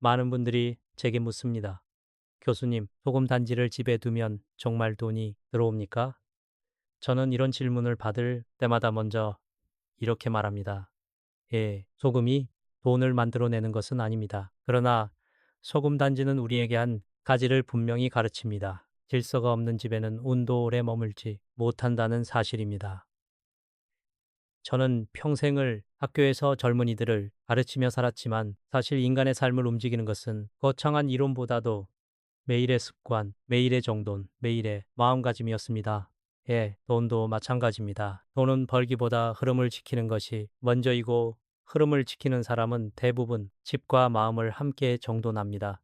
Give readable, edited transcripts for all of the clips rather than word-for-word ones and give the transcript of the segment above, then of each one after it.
많은 분들이 제게 묻습니다. 교수님, 소금 단지를 집에 두면 정말 돈이 들어옵니까? 저는 이런 질문을 받을 때마다 먼저 이렇게 말합니다. 예, 소금이 돈을 만들어내는 것은 아닙니다. 그러나 소금 단지는 우리에게 한 가지를 분명히 가르칩니다. 질서가 없는 집에는 운도 오래 머물지 못한다는 사실입니다. 저는 평생을 학교에서 젊은이들을 가르치며 살았지만 사실 인간의 삶을 움직이는 것은 거창한 이론보다도 매일의 습관, 매일의 정돈, 매일의 마음가짐이었습니다. 예, 돈도 마찬가지입니다. 돈은 벌기보다 흐름을 지키는 것이 먼저이고 흐름을 지키는 사람은 대부분 집과 마음을 함께 정돈합니다.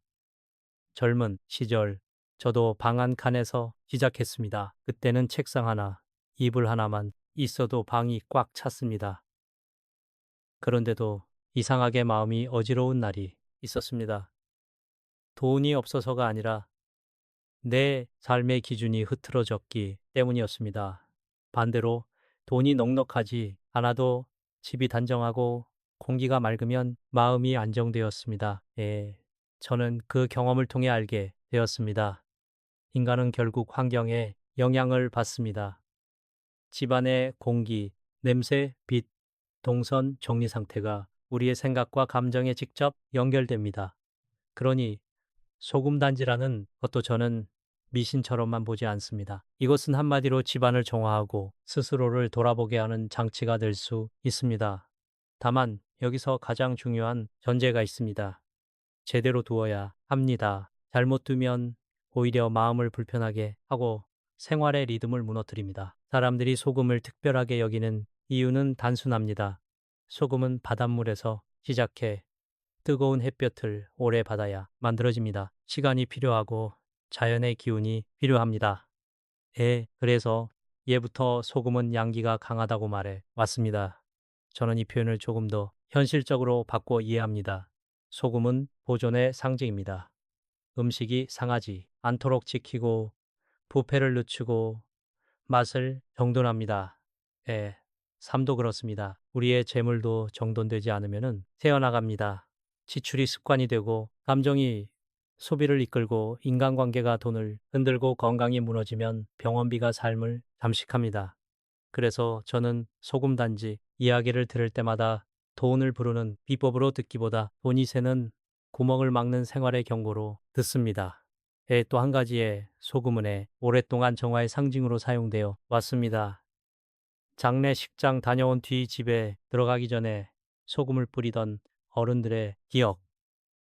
젊은 시절 저도 방 한 칸에서 시작했습니다. 그때는 책상 하나, 이불 하나만 있어도 방이 꽉 찼습니다. 그런데도 이상하게 마음이 어지러운 날이 있었습니다. 돈이 없어서가 아니라 내 삶의 기준이 흐트러졌기 때문이었습니다. 반대로 돈이 넉넉하지 않아도 집이 단정하고 공기가 맑으면 마음이 안정되었습니다. 예, 저는 그 경험을 통해 알게 되었습니다. 인간은 결국 환경에 영향을 받습니다. 집안의 공기, 냄새, 빛, 동선, 정리 상태가 우리의 생각과 감정에 직접 연결됩니다. 그러니 소금 단지라는 것도 저는 미신처럼만 보지 않습니다. 이것은 한마디로 집안을 정화하고 스스로를 돌아보게 하는 장치가 될 수 있습니다. 다만 여기서 가장 중요한 전제가 있습니다. 제대로 두어야 합니다. 잘못 두면 오히려 마음을 불편하게 하고 생활의 리듬을 무너뜨립니다. 사람들이 소금을 특별하게 여기는 이유는 단순합니다. 소금은 바닷물에서 시작해 뜨거운 햇볕을 오래 받아야 만들어집니다. 시간이 필요하고 자연의 기운이 필요합니다. 그래서 예부터 소금은 양기가 강하다고 말해 왔습니다. 저는 이 표현을 조금 더 현실적으로 바꿔 이해합니다. 소금은 보존의 상징입니다. 음식이 상하지 않도록 지키고 부패를 늦추고 맛을 정돈합니다. 삶도 그렇습니다. 우리의 재물도 정돈되지 않으면 새어나갑니다. 지출이 습관이 되고 감정이 소비를 이끌고 인간관계가 돈을 흔들고 건강이 무너지면 병원비가 삶을 잠식합니다. 그래서 저는 소금단지 이야기를 들을 때마다 돈을 부르는 비법으로 듣기보다 돈이 새는 구멍을 막는 생활의 경고로 듣습니다. 또 한 가지의 소금은에 오랫동안 정화의 상징으로 사용되어 왔습니다. 장례식장 다녀온 뒤 집에 들어가기 전에 소금을 뿌리던 어른들의 기억,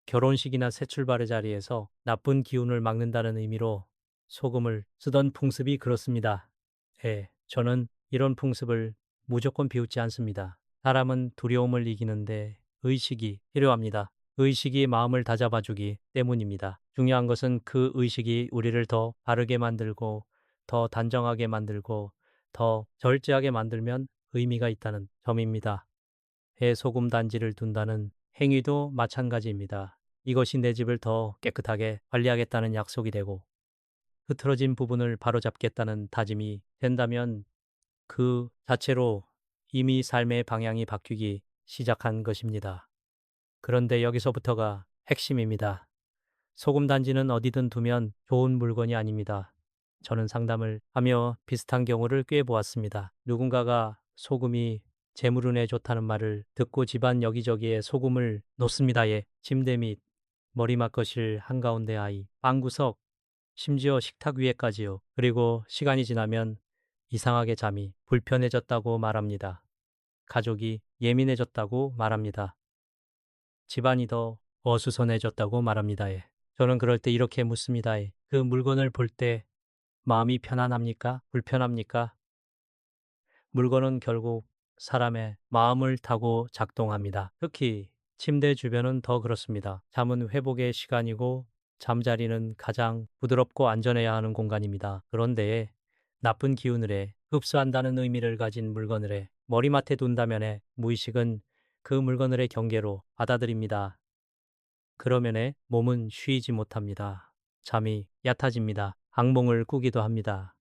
결혼식이나 새 출발의 자리에서 나쁜 기운을 막는다는 의미로 소금을 쓰던 풍습이 그렇습니다. 저는 이런 풍습을 무조건 비웃지 않습니다. 사람은 두려움을 이기는데 의식이 필요합니다. 의식이 마음을 다잡아주기 때문입니다. 중요한 것은 그 의식이 우리를 더 바르게 만들고 더 단정하게 만들고 더 절제하게 만들면 의미가 있다는 점입니다. 소금 단지를 둔다는 행위도 마찬가지입니다. 이것이 내 집을 더 깨끗하게 관리하겠다는 약속이 되고 흐트러진 부분을 바로잡겠다는 다짐이 된다면 그 자체로 이미 삶의 방향이 바뀌기 시작한 것입니다. 그런데 여기서부터가 핵심입니다. 소금 단지는 어디든 두면 좋은 물건이 아닙니다. 저는 상담을 하며 비슷한 경우를 꽤 보았습니다. 누군가가 소금이 재물운에 좋다는 말을 듣고 집안 여기저기에 소금을 놓습니다. 침대 및 머리맡 거실 한가운데 아이, 방구석, 심지어 식탁 위에까지요. 그리고 시간이 지나면 이상하게 잠이 불편해졌다고 말합니다. 가족이 예민해졌다고 말합니다. 집안이 더 어수선해졌다고 말합니다. 저는 그럴 때 이렇게 묻습니다. 그 물건을 볼 때 마음이 편안합니까? 불편합니까? 물건은 결국 사람의 마음을 타고 작동합니다. 특히 침대 주변은 더 그렇습니다. 잠은 회복의 시간이고 잠자리는 가장 부드럽고 안전해야 하는 공간입니다. 그런데 나쁜 기운을 흡수한다는 의미를 가진 물건을 머리맡에 둔다면 무의식은 그 물건을 경계로 받아들입니다. 그러면 몸은 쉬지 못합니다. 잠이 얕아집니다. 악몽을 꾸기도 합니다.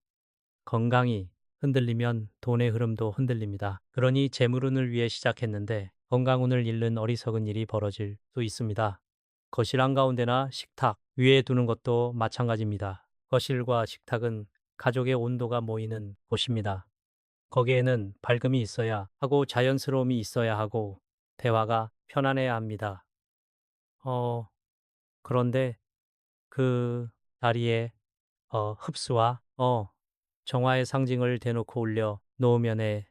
건강이 흔들리면 돈의 흐름도 흔들립니다. 그러니 재물운을 위해 시작했는데 건강운을 잃는 어리석은 일이 벌어질 수 있습니다. 거실 한가운데나 식탁 위에 두는 것도 마찬가지입니다. 거실과 식탁은 가족의 온도가 모이는 곳입니다. 거기에는 밝음이 있어야 하고 자연스러움이 있어야 하고 대화가 편안해야 합니다. 어, 그런데 그 자리에 흡수와 정화의 상징을 대놓고 올려 놓으면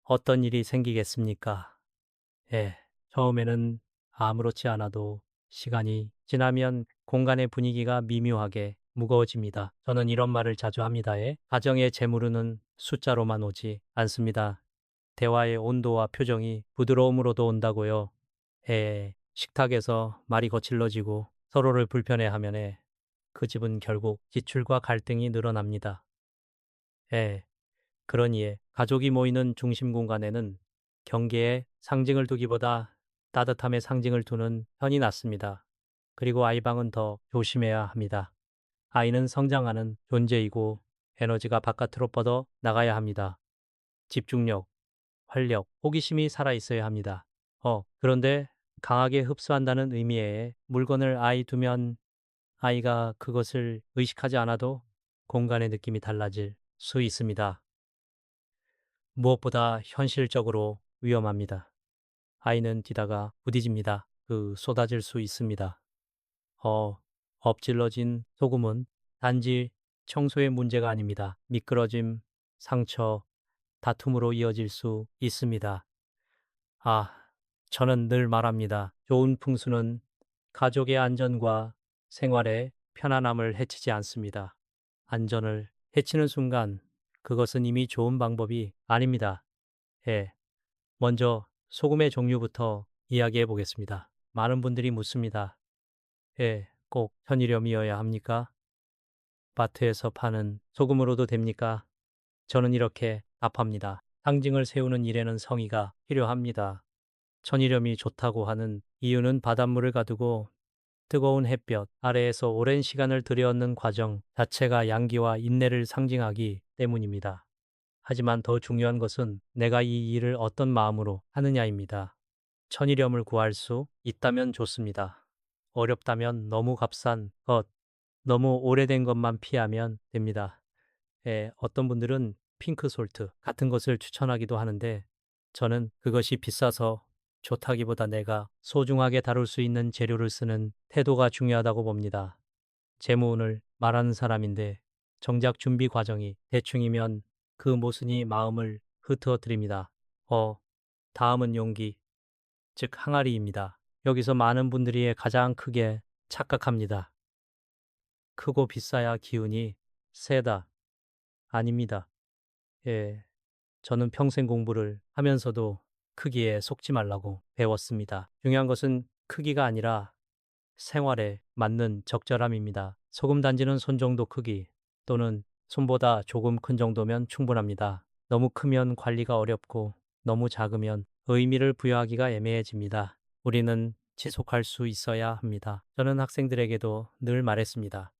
어떤 일이 생기겠습니까? 예, 처음에는 아무렇지 않아도 시간이 지나면 공간의 분위기가 미묘하게 무거워집니다. 저는 이런 말을 자주 합니다. 가정의 재물은 숫자로만 오지 않습니다. 대화의 온도와 표정이 부드러움으로도 온다고요. 식탁에서 말이 거칠러지고 서로를 불편해하면 그 집은 결국 지출과 갈등이 늘어납니다. 예, 그러니 가족이 모이는 중심 공간에는 경계의 상징을 두기보다 따뜻함의 상징을 두는 편이 낫습니다. 그리고 아이방은 더 조심해야 합니다. 아이는 성장하는 존재이고 에너지가 바깥으로 뻗어 나가야 합니다. 집중력, 활력, 호기심이 살아있어야 합니다. 그런데 강하게 흡수한다는 의미의 물건을 아이 두면 아이가 그것을 의식하지 않아도 공간의 느낌이 달라질 수 있습니다. 무엇보다 현실적으로 위험합니다. 아이는 뛰다가 부딪힙니다. 쏟아질 수 있습니다. 엎질러진 소금은 단지 청소의 문제가 아닙니다. 미끄러짐, 상처, 다툼으로 이어질 수 있습니다. 저는 늘 말합니다. 좋은 풍수는 가족의 안전과 생활의 편안함을 해치지 않습니다. 안전을 해치는 순간 그것은 이미 좋은 방법이 아닙니다. 예. 먼저 소금의 종류부터 이야기해 보겠습니다. 많은 분들이 묻습니다. 꼭 천일염이어야 합니까? 마트에서 파는 소금으로도 됩니까? 저는 이렇게 답합니다. 상징을 세우는 일에는 성의가 필요합니다. 천일염이 좋다고 하는 이유는 바닷물을 가두고 뜨거운 햇볕 아래에서 오랜 시간을 들여얹는 과정 자체가 양기와 인내를 상징하기 때문입니다. 하지만 더 중요한 것은 내가 이 일을 어떤 마음으로 하느냐입니다. 천일염을 구할 수 있다면 좋습니다. 어렵다면 너무 값싼 것, 너무 오래된 것만 피하면 됩니다. 어떤 분들은 핑크솔트 같은 것을 추천하기도 하는데 저는 그것이 비싸서 좋다기보다 내가 소중하게 다룰 수 있는 재료를 쓰는 태도가 중요하다고 봅니다. 재무운을 말하는 사람인데 정작 준비 과정이 대충이면 그 모순이 마음을 흐트러뜨립니다. 다음은 용기, 즉 항아리입니다. 여기서 많은 분들이 가장 크게 착각합니다. 크고 비싸야 기운이 세다. 아닙니다. 저는 평생 공부를 하면서도 크기에 속지 말라고 배웠습니다. 중요한 것은 크기가 아니라 생활에 맞는 적절함입니다. 소금 단지는 손 정도 크기 또는 손보다 조금 큰 정도면 충분합니다. 너무 크면 관리가 어렵고 너무 작으면 의미를 부여하기가 애매해집니다. 우리는 지속할 수 있어야 합니다. 저는 학생들에게도 늘 말했습니다.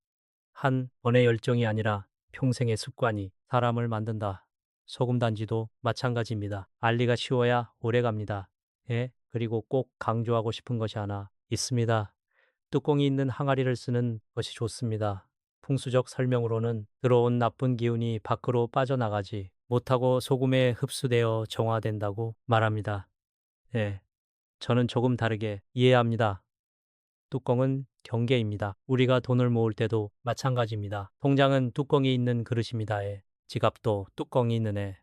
한 번의 열정이 아니라 평생의 습관이 사람을 만든다. 소금 단지도 마찬가지입니다. 알리가 쉬워야 오래 갑니다. 그리고 꼭 강조하고 싶은 것이 하나 있습니다. 뚜껑이 있는 항아리를 쓰는 것이 좋습니다. 풍수적 설명으로는 들어온 나쁜 기운이 밖으로 빠져나가지 못하고 소금에 흡수되어 정화된다고 말합니다. 저는 조금 다르게 이해합니다. 뚜껑은 경계입니다. 우리가 돈을 모을 때도 마찬가지입니다. 통장은 뚜껑이 있는 그릇입니다. 지갑도 뚜껑이 있는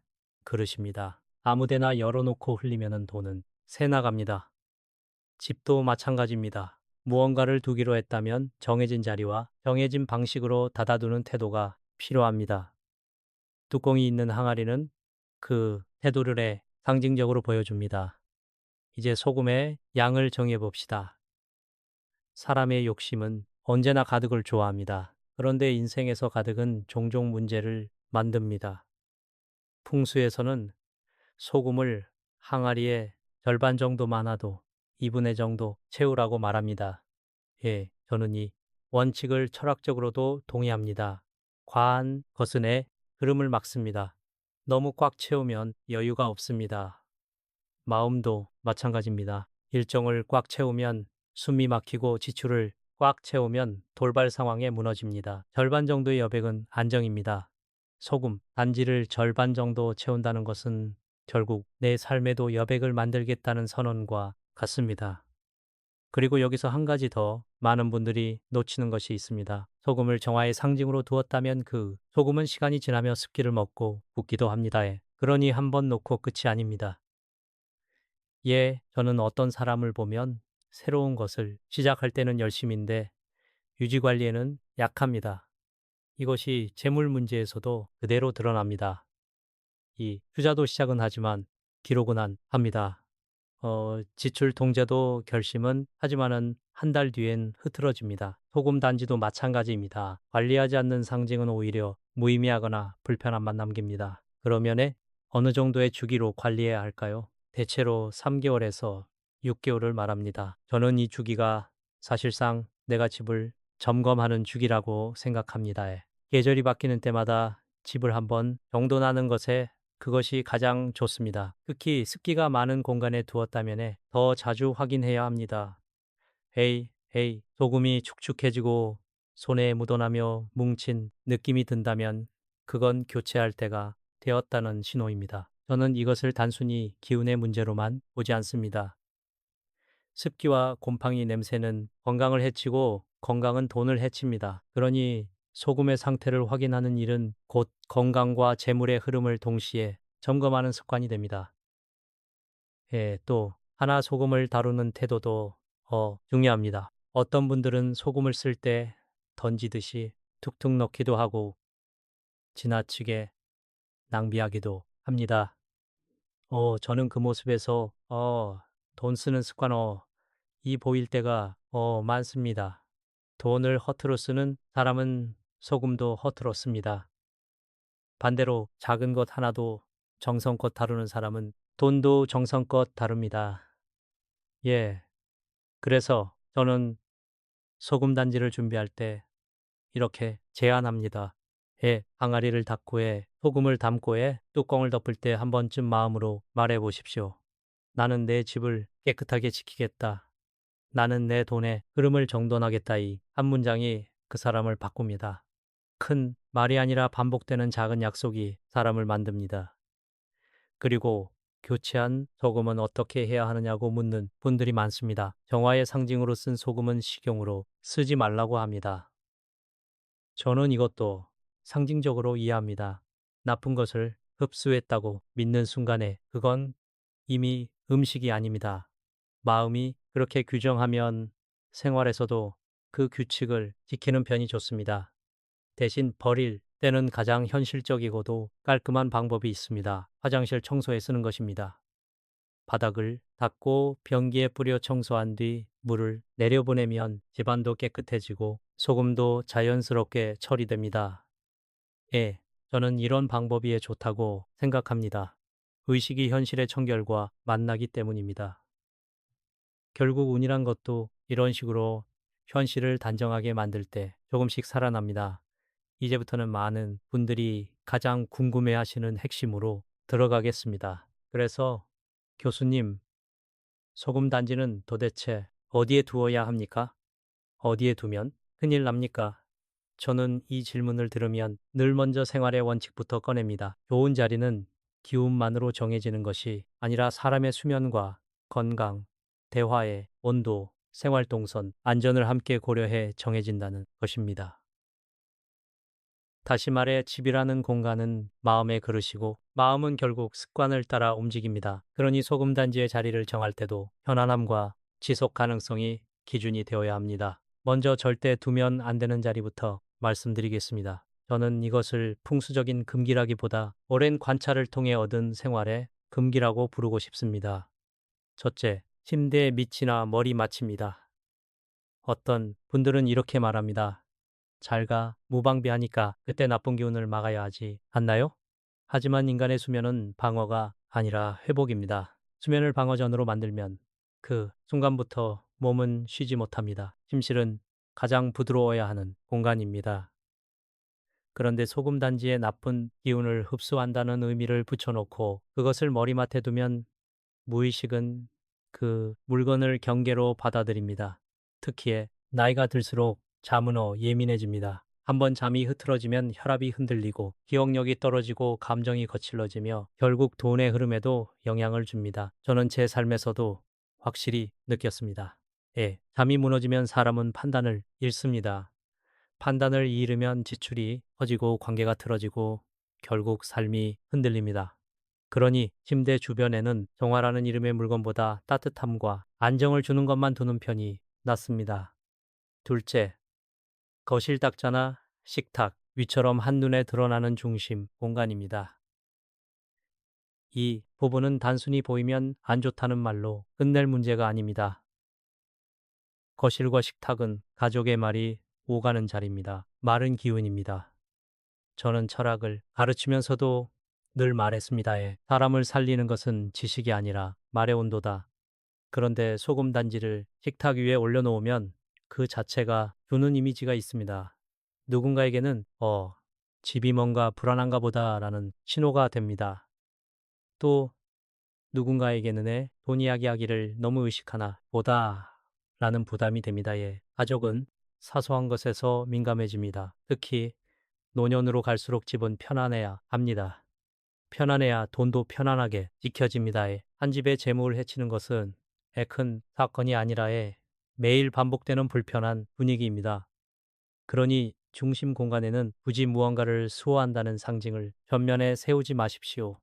그릇입니다. 아무데나 열어놓고 흘리면 돈은 새 나갑니다. 집도 마찬가지입니다. 무언가를 두기로 했다면 정해진 자리와 정해진 방식으로 닫아두는 태도가 필요합니다. 뚜껑이 있는 항아리는 그 태도를 상징적으로 보여줍니다. 이제 소금의 양을 정해봅시다. 사람의 욕심은 언제나 가득을 좋아합니다. 그런데 인생에서 가득은 종종 문제를 만듭니다. 풍수에서는 소금을 항아리에 절반 정도 많아도 2분의 정도 채우라고 말합니다. 저는 이 원칙을 철학적으로도 동의합니다. 과한 것은 흐름을 막습니다. 너무 꽉 채우면 여유가 없습니다. 마음도 마찬가지입니다. 일정을 꽉 채우면 숨이 막히고 지출을 꽉 채우면 돌발 상황에 무너집니다. 절반 정도의 여백은 안정입니다. 소금, 단지를 절반 정도 채운다는 것은 결국 내 삶에도 여백을 만들겠다는 선언과 같습니다. 그리고 여기서 한 가지 더 많은 분들이 놓치는 것이 있습니다. 소금을 정화의 상징으로 두었다면 그 소금은 시간이 지나며 습기를 먹고 붓기도 합니다. 그러니 한 번 놓고 끝이 아닙니다. 예, 저는 어떤 사람을 보면 새로운 것을 시작할 때는 열심인데 유지 관리에는 약합니다. 이것이 재물 문제에서도 그대로 드러납니다. 이 투자도 시작은 하지만 기록은 안 합니다. 지출 통제도 결심은 하지만은 한 달 뒤엔 흐트러집니다. 소금 단지도 마찬가지입니다. 관리하지 않는 상징은 오히려 무의미하거나 불편함만 남깁니다. 그러면에 어느 정도의 주기로 관리해야 할까요? 대체로 3개월에서 6개월을 말합니다. 저는 이 주기가 사실상 내가 집을 점검하는 주기라고 생각합니다. 계절이 바뀌는 때마다 집을 한번 정돈하는 것에 그것이 가장 좋습니다. 특히 습기가 많은 공간에 두었다면 더 자주 확인해야 합니다. 헤이, 헤이, 소금이 축축해지고 손에 묻어나며 뭉친 느낌이 든다면 그건 교체할 때가 되었다는 신호입니다. 저는 이것을 단순히 기운의 문제로만 보지 않습니다. 습기와 곰팡이 냄새는 건강을 해치고 건강은 돈을 해칩니다. 그러니 소금의 상태를 확인하는 일은 곧 건강과 재물의 흐름을 동시에 점검하는 습관이 됩니다. 예, 또 하나 소금을 다루는 태도도 중요합니다. 어떤 분들은 소금을 쓸 때 던지듯이 툭툭 넣기도 하고 지나치게 낭비하기도 합니다. 저는 그 모습에서 돈 쓰는 습관 이 보일 때가 많습니다. 돈을 허투루 쓰는 사람은 소금도 허투루 씁니다. 반대로 작은 것 하나도 정성껏 다루는 사람은 돈도 정성껏 다룹니다. 예. 그래서 저는 소금 단지를 준비할 때 이렇게 제안합니다. 항아리를 닫고 소금을 담고 뚜껑을 덮을 때 한 번쯤 마음으로 말해 보십시오. 나는 내 집을 깨끗하게 지키겠다. 나는 내 돈의 흐름을 정돈하겠다. 이 한 문장이 그 사람을 바꿉니다. 큰 말이 아니라 반복되는 작은 약속이 사람을 만듭니다. 그리고 교체한 소금은 어떻게 해야 하느냐고 묻는 분들이 많습니다. 정화의 상징으로 쓴 소금은 식용으로 쓰지 말라고 합니다. 저는 이것도 상징적으로 이해합니다. 나쁜 것을 흡수했다고 믿는 순간에 그건 이미 음식이 아닙니다. 마음이 그렇게 규정하면 생활에서도 그 규칙을 지키는 편이 좋습니다. 대신 버릴 때는 가장 현실적이고도 깔끔한 방법이 있습니다. 화장실 청소에 쓰는 것입니다. 바닥을 닦고 변기에 뿌려 청소한 뒤 물을 내려보내면 집안도 깨끗해지고 소금도 자연스럽게 처리됩니다. 저는 이런 방법이 좋다고 생각합니다. 의식이 현실의 청결과 만나기 때문입니다. 결국 운이란 것도 이런 식으로 현실을 단정하게 만들 때 조금씩 살아납니다. 이제부터는 많은 분들이 가장 궁금해 하시는 핵심으로 들어가겠습니다. 그래서 교수님, 소금 단지는 도대체 어디에 두어야 합니까? 어디에 두면 큰일 납니까? 저는 이 질문을 들으면 늘 먼저 생활의 원칙부터 꺼냅니다. 좋은 자리는 기운만으로 정해지는 것이 아니라 사람의 수면과 건강, 대화의 온도, 생활 동선, 안전을 함께 고려해 정해진다는 것입니다. 다시 말해 집이라는 공간은 마음의 그릇이고 마음은 결국 습관을 따라 움직입니다. 그러니 소금단지의 자리를 정할 때도 편안함과 지속 가능성이 기준이 되어야 합니다. 먼저 절대 두면 안 되는 자리부터 말씀드리겠습니다. 저는 이것을 풍수적인 금기라기보다 오랜 관찰을 통해 얻은 생활의 금기라고 부르고 싶습니다. 첫째, 침대 밑이나 머리 맡입니다. 어떤 분들은 이렇게 말합니다. 잘 가, 무방비하니까 그때 나쁜 기운을 막아야 하지 않나요? 하지만 인간의 수면은 방어가 아니라 회복입니다. 수면을 방어전으로 만들면 그 순간부터 몸은 쉬지 못합니다. 침실은 가장 부드러워야 하는 공간입니다. 그런데 소금단지에 나쁜 기운을 흡수한다는 의미를 붙여놓고 그것을 머리맡에 두면 무의식은 그 물건을 경계로 받아들입니다. 특히 나이가 들수록 잠은 예민해집니다. 한번 잠이 흐트러지면 혈압이 흔들리고 기억력이 떨어지고 감정이 거칠어지며 결국 돈의 흐름에도 영향을 줍니다. 저는 제 삶에서도 확실히 느꼈습니다. 예, 잠이 무너지면 사람은 판단을 잃습니다. 판단을 잃으면 지출이 커지고 관계가 틀어지고 결국 삶이 흔들립니다. 그러니 침대 주변에는 정화라는 이름의 물건보다 따뜻함과 안정을 주는 것만 두는 편이 낫습니다. 둘째, 거실 탁자나 식탁 위처럼 한눈에 드러나는 중심 공간입니다. 이 부분은 단순히 보이면 안 좋다는 말로 끝낼 문제가 아닙니다. 거실과 식탁은 가족의 말이 오가는 자리입니다. 말은 기운입니다. 저는 철학을 가르치면서도 늘 말했습니다. 사람을 살리는 것은 지식이 아니라 말의 온도다. 그런데 소금 단지를 식탁 위에 올려놓으면 그 자체가 주는 이미지가 있습니다. 누군가에게는 집이 뭔가 불안한가 보다라는 신호가 됩니다. 또 누군가에게는 돈 이야기하기를 너무 의식하나 보다라는 부담이 됩니다. 가족은 사소한 것에서 민감해집니다. 특히 노년으로 갈수록 집은 편안해야 합니다. 편안해야 돈도 편안하게 지켜집니다. 한 집의 재물을 해치는 것은 큰 사건이 아니라 매일 반복되는 불편한 분위기입니다. 그러니 중심 공간에는 굳이 무언가를 수호한다는 상징을 전면에 세우지 마십시오.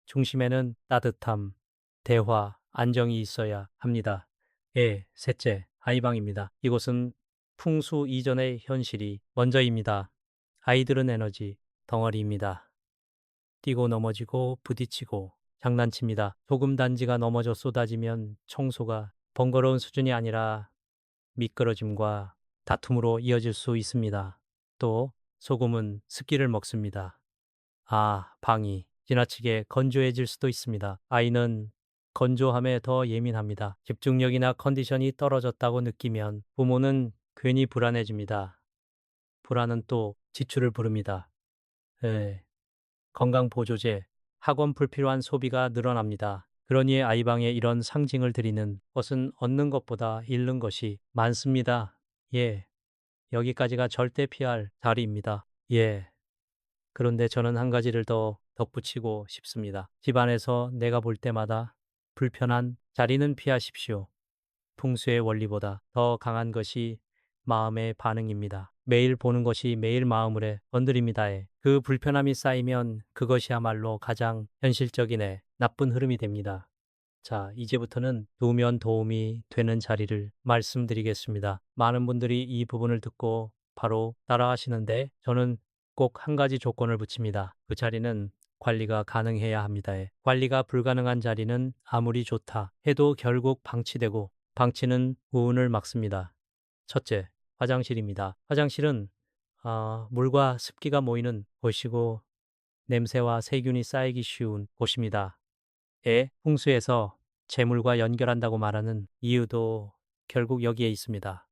중심에는 따뜻함, 대화, 안정이 있어야 합니다. 셋째, 아이방입니다. 이곳은 풍수 이전의 현실이 먼저입니다. 아이들은 에너지 덩어리입니다. 뛰고 넘어지고 부딪히고 장난칩니다. 소금 단지가 넘어져 쏟아지면 청소가 번거로운 수준이 아니라 미끄러짐과 다툼으로 이어질 수 있습니다. 또 소금은 습기를 먹습니다. 방이 지나치게 건조해질 수도 있습니다. 아이는 건조함에 더 예민합니다. 집중력이나 컨디션이 떨어졌다고 느끼면 부모는 괜히 불안해집니다. 불안은 또 지출을 부릅니다. 건강보조제, 학원 불필요한 소비가 늘어납니다. 그러니 아이방에 이런 상징을 드리는 것은 얻는 것보다 잃는 것이 많습니다. 여기까지가 절대 피할 자리입니다. 그런데 저는 한 가지를 더 덧붙이고 싶습니다. 집안에서 내가 볼 때마다 불편한 자리는 피하십시오. 풍수의 원리보다 더 강한 것이 마음의 반응입니다. 매일 보는 것이 매일 마음을 건드립니다. 그 불편함이 쌓이면 그것이야말로 가장 현실적인 나쁜 흐름이 됩니다. 자, 이제부터는 두면 도움이 되는 자리를 말씀드리겠습니다. 많은 분들이 이 부분을 듣고 바로 따라하시는데 저는 꼭 한 가지 조건을 붙입니다. 그 자리는 관리가 가능해야 합니다. 관리가 불가능한 자리는 아무리 좋다 해도 결국 방치되고 방치는 우운을 막습니다. 첫째, 화장실입니다. 화장실은 물과 습기가 모이는 곳이고 냄새와 세균이 쌓이기 쉬운 곳입니다. 풍수에서 재물과 연결한다고 말하는 이유도 결국 여기에 있습니다.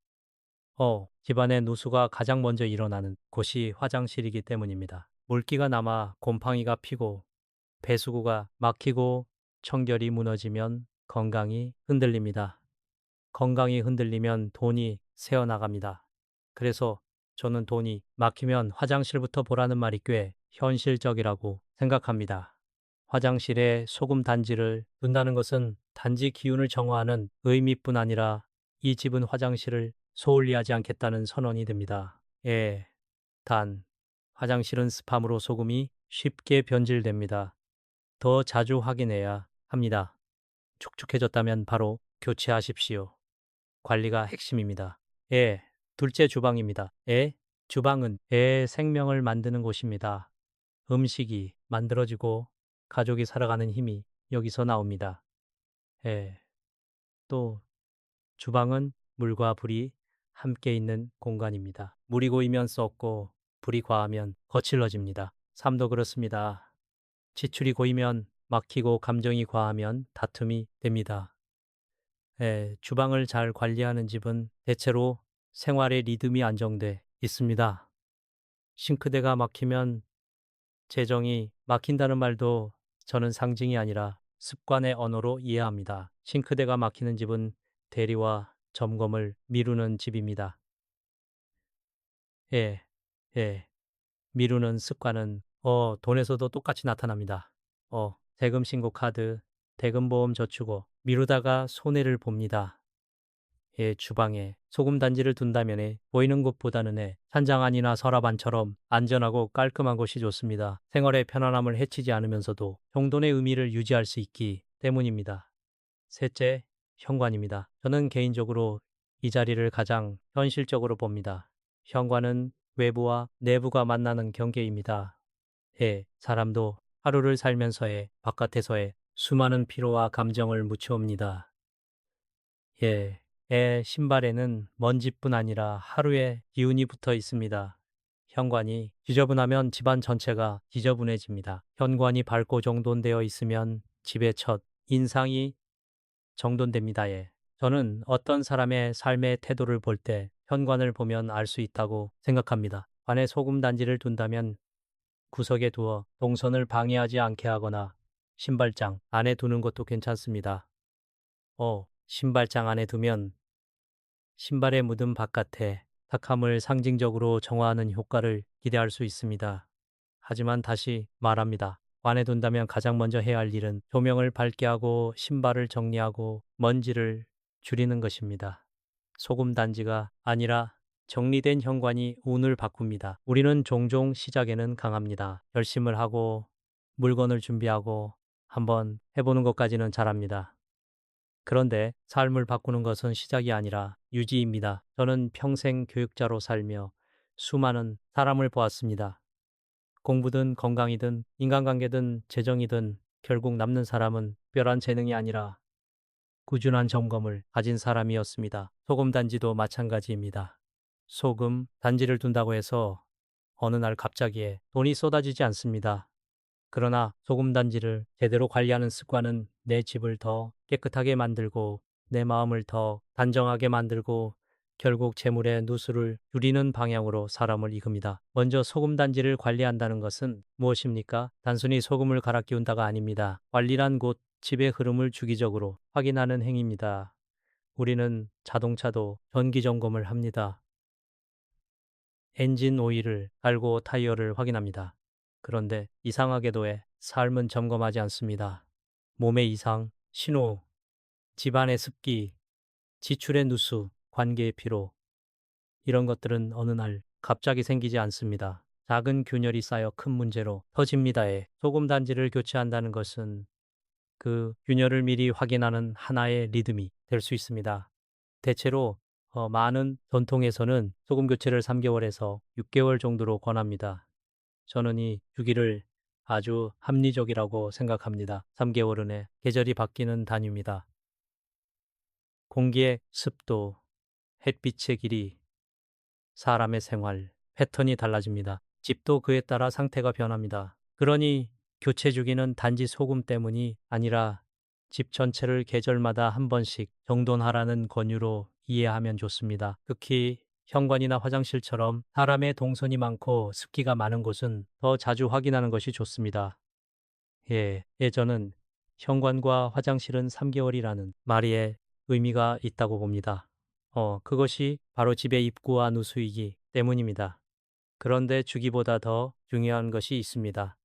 집안의 누수가 가장 먼저 일어나는 곳이 화장실이기 때문입니다. 물기가 남아 곰팡이가 피고 배수구가 막히고 청결이 무너지면 건강이 흔들립니다. 건강이 흔들리면 돈이 새어나갑니다. 그래서 저는 돈이 막히면 화장실부터 보라는 말이 꽤 현실적이라고 생각합니다. 화장실에 소금 단지를 둔다는 것은 단지 기운을 정화하는 의미뿐 아니라 이 집은 화장실을 소홀히 하지 않겠다는 선언이 됩니다. 단, 화장실은 습함으로 소금이 쉽게 변질됩니다. 더 자주 확인해야 합니다. 촉촉해졌다면 바로 교체하십시오. 관리가 핵심입니다. 둘째 주방입니다. 주방은 애의 생명을 만드는 곳입니다. 음식이 만들어지고 가족이 살아가는 힘이 여기서 나옵니다. 또 주방은 물과 불이 함께 있는 공간입니다. 물이 고이면 썩고 불이 과하면 거칠러집니다. 삶도 그렇습니다. 지출이 고이면 막히고 감정이 과하면 다툼이 됩니다. 주방을 잘 관리하는 집은 대체로 생활의 리듬이 안정돼 있습니다. 싱크대가 막히면 재정이 막힌다는 말도 저는 상징이 아니라 습관의 언어로 이해합니다. 싱크대가 막히는 집은 대리와 점검을 미루는 집입니다. 예, 예. 미루는 습관은 돈에서도 똑같이 나타납니다. 세금 신고 카드, 대금보험 저축고 미루다가 손해를 봅니다. 주방에 소금 단지를 둔다면 보이는 곳보다는 찬장 안이나 서랍 안처럼 안전하고 깔끔한 곳이 좋습니다. 생활의 편안함을 해치지 않으면서도 용돈의 의미를 유지할 수 있기 때문입니다. 셋째, 현관입니다. 저는 개인적으로 이 자리를 가장 현실적으로 봅니다. 현관은 외부와 내부가 만나는 경계입니다. 사람도 하루를 살면서의 바깥에서의 수많은 피로와 감정을 묻혀옵니다. 신발에는 먼지뿐 아니라 하루의 기운이 붙어 있습니다. 현관이 지저분하면 집안 전체가 지저분해집니다. 현관이 밝고 정돈되어 있으면 집의 첫 인상이 정돈됩니다. 저는 어떤 사람의 삶의 태도를 볼 때 현관을 보면 알 수 있다고 생각합니다. 안에 소금 단지를 둔다면 구석에 두어 동선을 방해하지 않게 하거나 신발장 안에 두는 것도 괜찮습니다. 신발장 안에 두면 신발의 묻은 바깥에 탁함을 상징적으로 정화하는 효과를 기대할 수 있습니다. 하지만 다시 말합니다. 안에 둔다면 가장 먼저 해야 할 일은 조명을 밝게 하고 신발을 정리하고 먼지를 줄이는 것입니다. 소금 단지가 아니라 정리된 현관이 운을 바꿉니다. 우리는 종종 시작에는 강합니다. 결심을 하고 물건을 준비하고 한번 해보는 것까지는 잘합니다. 그런데 삶을 바꾸는 것은 시작이 아니라 유지입니다. 저는 평생 교육자로 살며 수많은 사람을 보았습니다. 공부든 건강이든 인간관계든 재정이든 결국 남는 사람은 특별한 재능이 아니라 꾸준한 점검을 가진 사람이었습니다. 소금 단지도 마찬가지입니다. 소금 단지를 둔다고 해서 어느 날 갑자기 돈이 쏟아지지 않습니다. 그러나 소금 단지를 제대로 관리하는 습관은 내 집을 더 깨끗하게 만들고 내 마음을 더 단정하게 만들고 결국 재물의 누수를 줄이는 방향으로 사람을 이끕니다. 먼저 소금 단지를 관리한다는 것은 무엇입니까? 단순히 소금을 갈아 끼운다가 아닙니다. 관리란 곧 집의 흐름을 주기적으로 확인하는 행위입니다. 우리는 자동차도 전기 점검을 합니다. 엔진 오일을 갈고 타이어를 확인합니다. 그런데 이상하게도 삶은 점검하지 않습니다. 몸의 이상, 신호, 집안의 습기, 지출의 누수, 관계의 피로, 이런 것들은 어느 날 갑자기 생기지 않습니다. 작은 균열이 쌓여 큰 문제로 터집니다. 소금 단지를 교체한다는 것은 그 균열을 미리 확인하는 하나의 리듬이 될 수 있습니다. 대체로 많은 전통에서는 소금 교체를 3개월에서 6개월 정도로 권합니다. 저는 이 주기를 아주 합리적이라고 생각합니다. 3개월은 계절이 바뀌는 단위입니다. 공기의 습도, 햇빛의 길이, 사람의 생활, 패턴이 달라집니다. 집도 그에 따라 상태가 변합니다. 그러니 교체 주기는 단지 소금 때문이 아니라 집 전체를 계절마다 한 번씩 정돈하라는 권유로 이해하면 좋습니다. 특히 현관이나 화장실처럼 사람의 동선이 많고 습기가 많은 곳은 더 자주 확인하는 것이 좋습니다. 저는 현관과 화장실은 3개월이라는 말이 의미가 있다고 봅니다. 그것이 바로 집의 입구와 누수이기 때문입니다. 그런데 주기보다 더 중요한 것이 있습니다.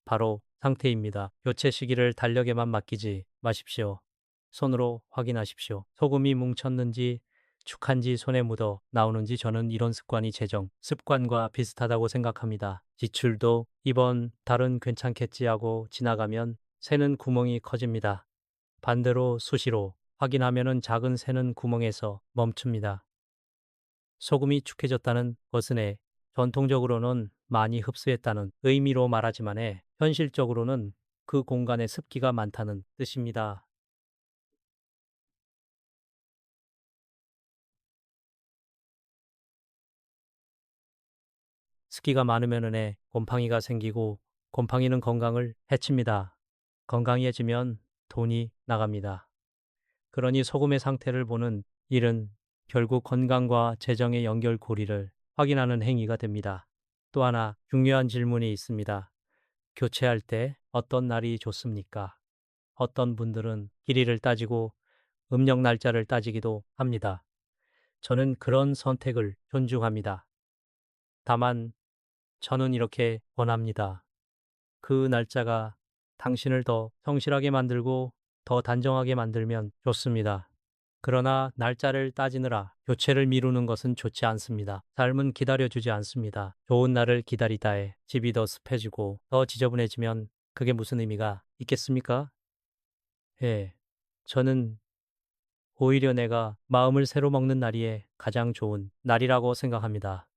바로 상태입니다. 교체 시기를 달력에만 맡기지 마십시오. 손으로 확인하십시오. 소금이 뭉쳤는지 축한지 손에 묻어 나오는지. 저는 이런 습관이 재정 습관과 비슷하다고 생각합니다. 지출도 이번 달은 괜찮겠지 하고 지나가면 새는 구멍이 커집니다. 반대로 수시로 확인하면은 작은 새는 구멍에서 멈춥니다. 소금이 축해졌다는 것은 전통적으로는 많이 흡수했다는 의미로 말하지만 현실적으로는 그 공간에 습기가 많다는 뜻입니다. 습기가 많으면은 곰팡이가 생기고 곰팡이는 건강을 해칩니다. 건강해지면 돈이 나갑니다. 그러니 소금의 상태를 보는 일은 결국 건강과 재정의 연결고리를 확인하는 행위가 됩니다. 또 하나 중요한 질문이 있습니다. 교체할 때 어떤 날이 좋습니까? 어떤 분들은 길이를 따지고 음력 날짜를 따지기도 합니다. 저는 그런 선택을 존중합니다. 다만 저는 이렇게 원합니다. 그 날짜가 당신을 더 성실하게 만들고 더 단정하게 만들면 좋습니다. 그러나 날짜를 따지느라 교체를 미루는 것은 좋지 않습니다. 삶은 기다려주지 않습니다. 좋은 날을 기다리다에 집이 더 습해지고 더 지저분해지면 그게 무슨 의미가 있겠습니까? 예. 저는 오히려 내가 마음을 새로 먹는 날이 가장 좋은 날이라고 생각합니다.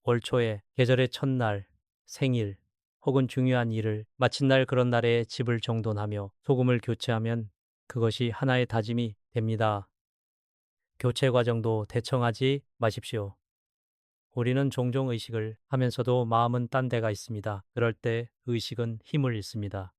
올 초에 계절의 첫날, 생일, 혹은 중요한 일을 마친 날 그런 날에 집을 정돈하며 소금을 교체하면 그것이 하나의 다짐이 됩니다. 교체 과정도 대청하지 마십시오. 우리는 종종 의식을 하면서도 마음은 딴 데가 있습니다. 그럴 때 의식은 힘을 잃습니다.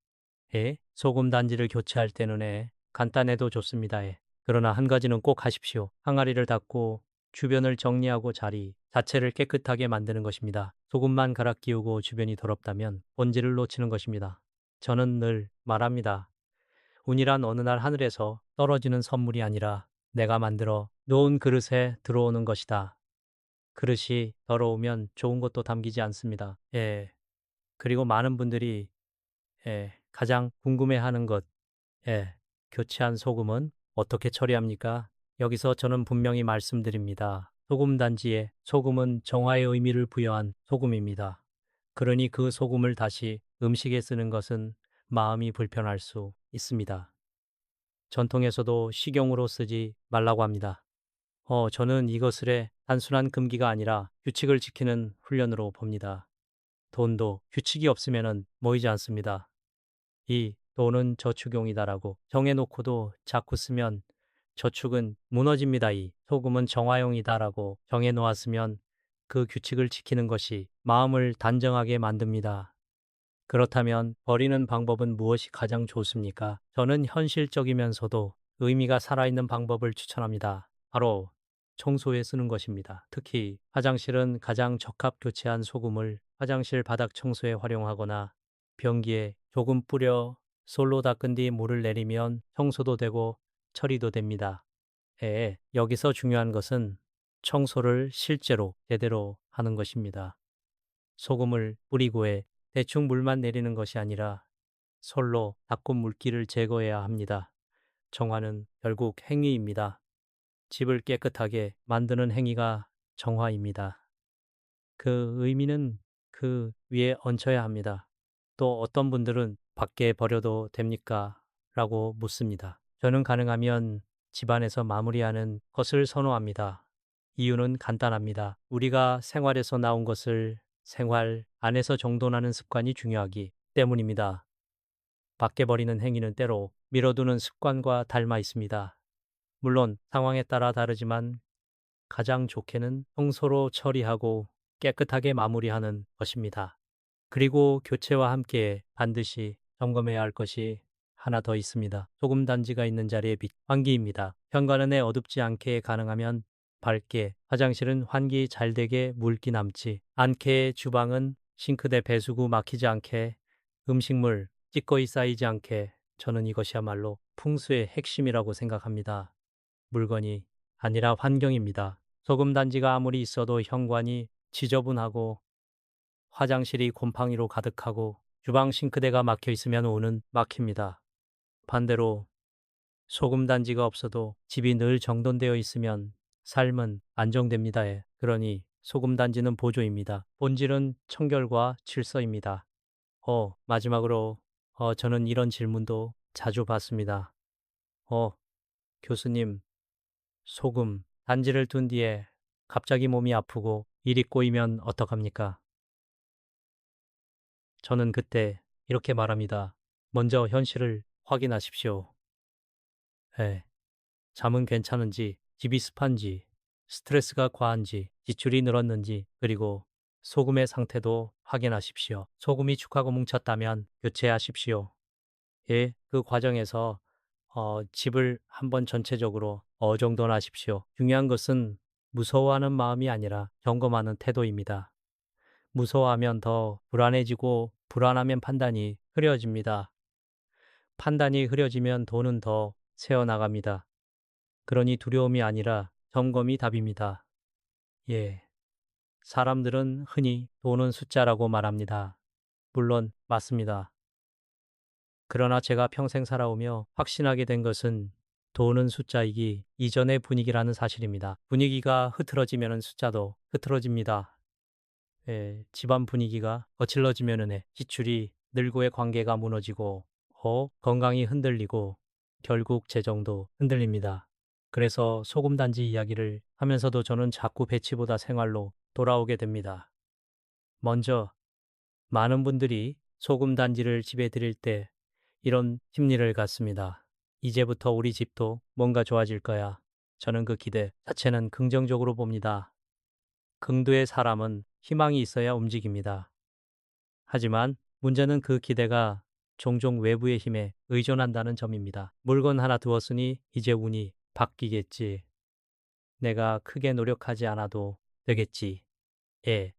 소금 단지를 교체할 때는 간단해도 좋습니다. 그러나 한 가지는 꼭 하십시오. 항아리를 닫고 주변을 정리하고 자리 자체를 깨끗하게 만드는 것입니다. 소금만 갈아 끼우고 주변이 더럽다면 본질을 놓치는 것입니다. 저는 늘 말합니다. 운이란 어느 날 하늘에서 떨어지는 선물이 아니라 내가 만들어 놓은 그릇에 들어오는 것이다. 그릇이 더러우면 좋은 것도 담기지 않습니다. 그리고 많은 분들이 가장 궁금해하는 것, 교체한 소금은 어떻게 처리합니까? 여기서 저는 분명히 말씀드립니다. 소금 단지에 소금은 정화의 의미를 부여한 소금입니다. 그러니 그 소금을 다시 음식에 쓰는 것은 마음이 불편할 수 있습니다. 전통에서도 식용으로 쓰지 말라고 합니다. 저는 이것을 단순한 금기가 아니라 규칙을 지키는 훈련으로 봅니다. 돈도 규칙이 없으면 모이지 않습니다. 이 돈은 저축용이다라고 정해놓고도 자꾸 쓰면 저축은 무너집니다. 이 소금은 정화용이다라고 정해놓았으면 그 규칙을 지키는 것이 마음을 단정하게 만듭니다. 그렇다면 버리는 방법은 무엇이 가장 좋습니까? 저는 현실적이면서도 의미가 살아있는 방법을 추천합니다. 바로 청소에 쓰는 것입니다. 특히 화장실은 가장 적합 교체한 소금을 화장실 바닥 청소에 활용하거나 변기에 조금 뿌려 솔로 닦은 뒤 물을 내리면 청소도 되고 처리도 됩니다. 여기서 중요한 것은 청소를 실제로 제대로 하는 것입니다. 소금을 뿌리고 대충 물만 내리는 것이 아니라 솔로 닦고 물기를 제거해야 합니다. 정화는 결국 행위입니다. 집을 깨끗하게 만드는 행위가 정화입니다. 그 의미는 그 위에 얹혀야 합니다. 또 어떤 분들은 밖에 버려도 됩니까? 라고 묻습니다. 저는 가능하면 집안에서 마무리하는 것을 선호합니다. 이유는 간단합니다. 우리가 생활에서 나온 것을 생활 안에서 정돈하는 습관이 중요하기 때문입니다. 밖에 버리는 행위는 때로 미뤄두는 습관과 닮아 있습니다. 물론 상황에 따라 다르지만 가장 좋게는 청소로 처리하고 깨끗하게 마무리하는 것입니다. 그리고 교체와 함께 반드시 점검해야 할 것이 하나 더 있습니다. 소금 단지가 있는 자리의 빛, 환기입니다. 현관은 어둡지 않게 가능하면 밝게, 화장실은 환기 잘 되게 물기 남지 않게, 주방은 싱크대 배수구 막히지 않게, 음식물 찌꺼기 쌓이지 않게. 저는 이것이야말로 풍수의 핵심이라고 생각합니다. 물건이 아니라 환경입니다. 소금 단지가 아무리 있어도 현관이 지저분하고 화장실이 곰팡이로 가득하고 주방 싱크대가 막혀 있으면 오는 막힙니다. 반대로 소금 단지가 없어도 집이 늘 정돈되어 있으면 삶은 안정됩니다. 그러니 소금 단지는 보조입니다. 본질은 청결과 질서입니다. 마지막으로 저는 이런 질문도 자주 받습니다. 교수님, 소금 단지를 둔 뒤에 갑자기 몸이 아프고 일이 꼬이면 어떡합니까? 저는 그때 이렇게 말합니다. 먼저 현실을 확인하십시오. 예, 잠은 괜찮은지, 집이 습한지, 스트레스가 과한지, 지출이 늘었는지, 그리고 소금의 상태도 확인하십시오. 소금이 축하고 뭉쳤다면 교체하십시오. 그 과정에서 집을 한번 전체적으로 정돈하십시오. 중요한 것은 무서워하는 마음이 아니라 점검하는 태도입니다. 무서워하면 더 불안해지고 불안하면 판단이 흐려집니다. 판단이 흐려지면 돈은 더 새어나갑니다. 그러니 두려움이 아니라 점검이 답입니다. 예. 사람들은 흔히 돈은 숫자라고 말합니다. 물론 맞습니다. 그러나 제가 평생 살아오며 확신하게 된 것은 돈은 숫자이기 이전의 분위기라는 사실입니다. 분위기가 흐트러지면 숫자도 흐트러집니다. 예, 집안 분위기가 거칠러지면은 지출이 늘고의 관계가 무너지고 건강이 흔들리고 결국 재정도 흔들립니다. 그래서 소금단지 이야기를 하면서도 저는 자꾸 배치보다 생활로 돌아오게 됩니다. 먼저 많은 분들이 소금단지를 집에 드릴 때 이런 심리를 갖습니다. 이제부터 우리 집도 뭔가 좋아질 거야. 저는 그 기대 자체는 긍정적으로 봅니다. 긍도의 사람은 희망이 있어야 움직입니다. 하지만 문제는 그 기대가 종종 외부의 힘에 의존한다는 점입니다. 물건 하나 두었으니 이제 운이 바뀌겠지. 내가 크게 노력하지 않아도 되겠지. 예.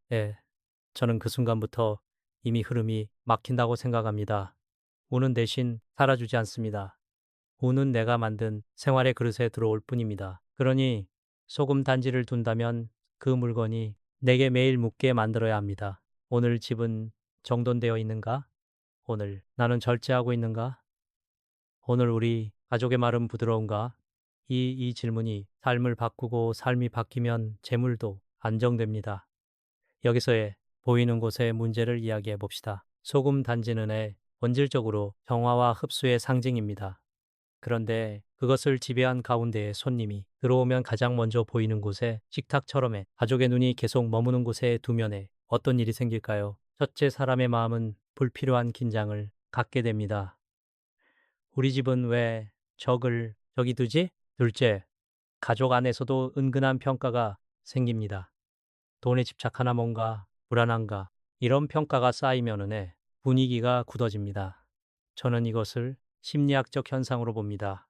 저는 그 순간부터 이미 흐름이 막힌다고 생각합니다. 운은 대신 살아주지 않습니다. 운은 내가 만든 생활의 그릇에 들어올 뿐입니다. 그러니 소금 단지를 둔다면 그 물건이 내게 매일 묻게 만들어야 합니다. 오늘 집은 정돈되어 있는가? 오늘 나는 절제하고 있는가? 오늘 우리 가족의 말은 부드러운가? 이 질문이 삶을 바꾸고 삶이 바뀌면 재물도 안정됩니다. 여기서의 보이는 곳의 문제를 이야기해 봅시다. 소금 단지는 본질적으로 정화와 흡수의 상징입니다. 그런데 그것을 지배한 가운데에 손님이 들어오면 가장 먼저 보이는 곳에 식탁처럼 가족의 눈이 계속 머무는 곳에 두면 어떤 일이 생길까요? 첫째, 사람의 마음은 불필요한 긴장을 갖게 됩니다. 우리 집은 왜 저기 두지? 둘째, 가족 안에서도 은근한 평가가 생깁니다. 돈에 집착하나 뭔가 불안한가 이런 평가가 쌓이면은 분위기가 굳어집니다. 저는 이것을 심리학적 현상으로 봅니다.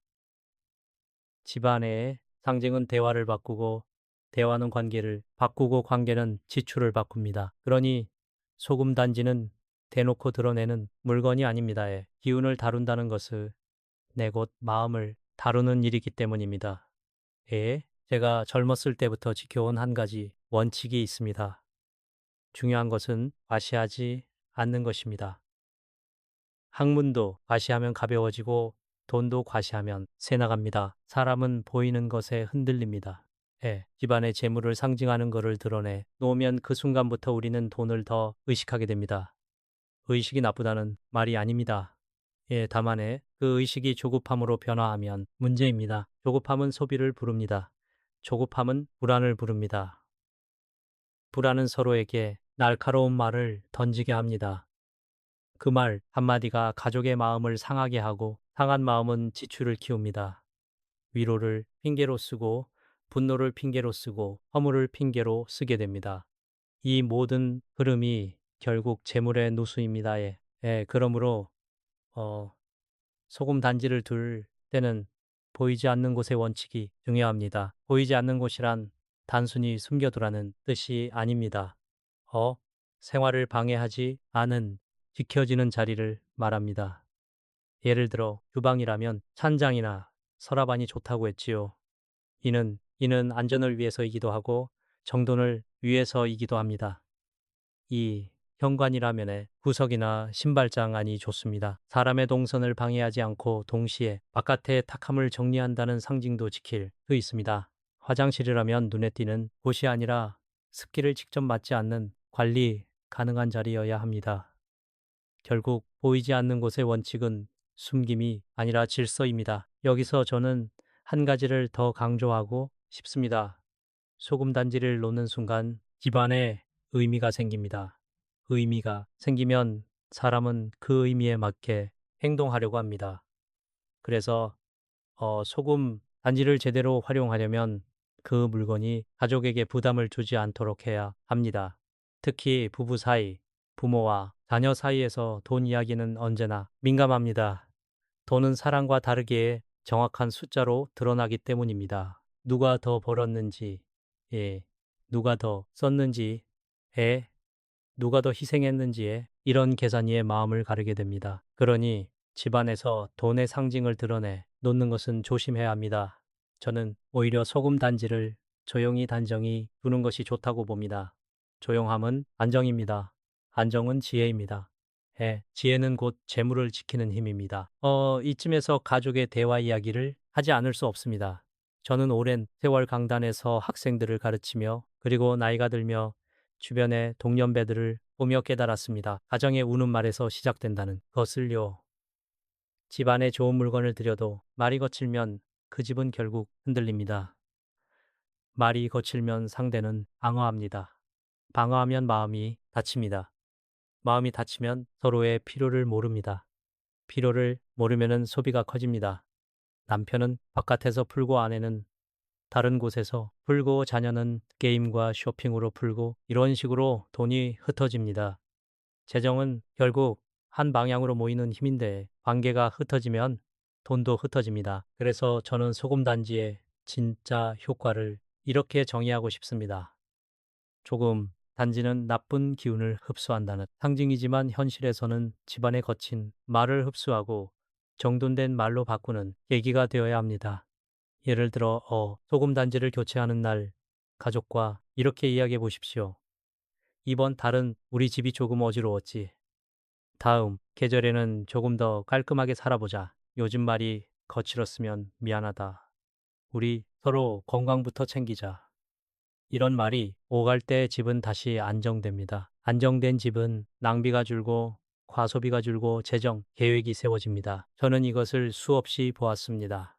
집안의 상징은 대화를 바꾸고 대화는 관계를 바꾸고 관계는 지출을 바꿉니다. 그러니 소금 단지는 대놓고 드러내는 물건이 아닙니다. 기운을 다룬다는 것은 내 곧 마음을 다루는 일이기 때문입니다. 제가 젊었을 때부터 지켜온 한 가지 원칙이 있습니다. 중요한 것은 과시하지 않는 것입니다. 학문도 과시하면 가벼워지고 돈도 과시하면 새 나갑니다. 사람은 보이는 것에 흔들립니다. 집안의 재물을 상징하는 것을 드러내 놓으면 그 순간부터 우리는 돈을 더 의식하게 됩니다. 의식이 나쁘다는 말이 아닙니다. 다만 그 의식이 조급함으로 변화하면 문제입니다. 조급함은 소비를 부릅니다. 조급함은 불안을 부릅니다. 불안은 서로에게 날카로운 말을 던지게 합니다. 그 말 한마디가 가족의 마음을 상하게 하고 상한 마음은 지출을 키웁니다. 위로를 핑계로 쓰고 분노를 핑계로 쓰고 허물을 핑계로 쓰게 됩니다. 이 모든 흐름이 결국 재물의 누수입니다. 그러므로 소금 단지를 둘 때는 보이지 않는 곳의 원칙이 중요합니다. 보이지 않는 곳이란 단순히 숨겨두라는 뜻이 아닙니다. 생활을 방해하지 않은 지켜지는 자리를 말합니다. 예를 들어 주방이라면 찬장이나 서랍안이 좋다고 했지요. 이는 안전을 위해서이기도 하고 정돈을 위해서이기도 합니다. 이 현관이라면 구석이나 신발장 안이 좋습니다. 사람의 동선을 방해하지 않고 동시에 바깥의 탁함을 정리한다는 상징도 지킬 수 있습니다. 화장실이라면 눈에 띄는 곳이 아니라 습기를 직접 맡지 않는 관리 가능한 자리여야 합니다. 결국 보이지 않는 곳의 원칙은 숨김이 아니라 질서입니다. 여기서 저는 한 가지를 더 강조하고 싶습니다. 소금 단지를 놓는 순간 집안에 의미가 생깁니다. 의미가 생기면 사람은 그 의미에 맞게 행동하려고 합니다. 그래서 소금 단지를 제대로 활용하려면 그 물건이 가족에게 부담을 주지 않도록 해야 합니다. 특히 부부 사이, 부모와 자녀 사이에서 돈 이야기는 언제나 민감합니다. 돈은 사랑과 다르게 정확한 숫자로 드러나기 때문입니다. 누가 더 벌었는지, 누가 더 썼는지, 누가 더 희생했는지에 이런 계산이의 마음을 가르게 됩니다. 그러니 집안에서 돈의 상징을 드러내 놓는 것은 조심해야 합니다. 저는 오히려 소금 단지를 조용히 단정히 두는 것이 좋다고 봅니다. 조용함은 안정입니다. 안정은 지혜입니다. 지혜는 곧 재물을 지키는 힘입니다. 이쯤에서 가족의 대화 이야기를 하지 않을 수 없습니다. 저는 오랜 세월 강단에서 학생들을 가르치며 그리고 나이가 들며 주변의 동년배들을 보며 깨달았습니다. 가정의 우는 말에서 시작된다는 것을요. 집안에 좋은 물건을 들여도 말이 거칠면 그 집은 결국 흔들립니다. 말이 거칠면 상대는 방어합니다. 방어하면 마음이 다칩니다. 마음이 다치면 서로의 필요를 모릅니다. 필요를 모르면 소비가 커집니다. 남편은 바깥에서 풀고 아내는 다른 곳에서 풀고 자녀는 게임과 쇼핑으로 풀고 이런 식으로 돈이 흩어집니다. 재정은 결국 한 방향으로 모이는 힘인데 관계가 흩어지면 돈도 흩어집니다. 그래서 저는 소금단지의 진짜 효과를 이렇게 정의하고 싶습니다. 조금 단지는 나쁜 기운을 흡수한다는 상징이지만 현실에서는 집안에 거친 말을 흡수하고 정돈된 말로 바꾸는 계기가 되어야 합니다. 예를 들어 소금 단지를 교체하는 날 가족과 이렇게 이야기해 보십시오. 이번 달은 우리 집이 조금 어지러웠지. 다음 계절에는 조금 더 깔끔하게 살아보자. 요즘 말이 거칠었으면 미안하다. 우리 서로 건강부터 챙기자. 이런 말이 오갈 때 집은 다시 안정됩니다. 안정된 집은 낭비가 줄고 과소비가 줄고 재정 계획이 세워집니다. 저는 이것을 수없이 보았습니다.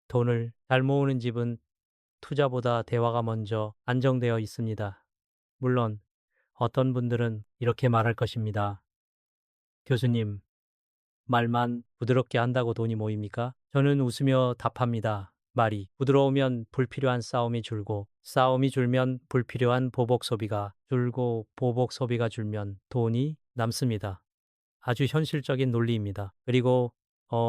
돈을 잘 모으는 집은 투자보다 대화가 먼저 안정되어 있습니다. 물론 어떤 분들은 이렇게 말할 것입니다. 교수님, 말만 부드럽게 한다고 돈이 모입니까? 저는 웃으며 답합니다. 말이 부드러우면 불필요한 싸움이 줄고, 싸움이 줄면 불필요한 보복 소비가 줄고, 보복 소비가 줄면 돈이 남습니다. 아주 현실적인 논리입니다. 그리고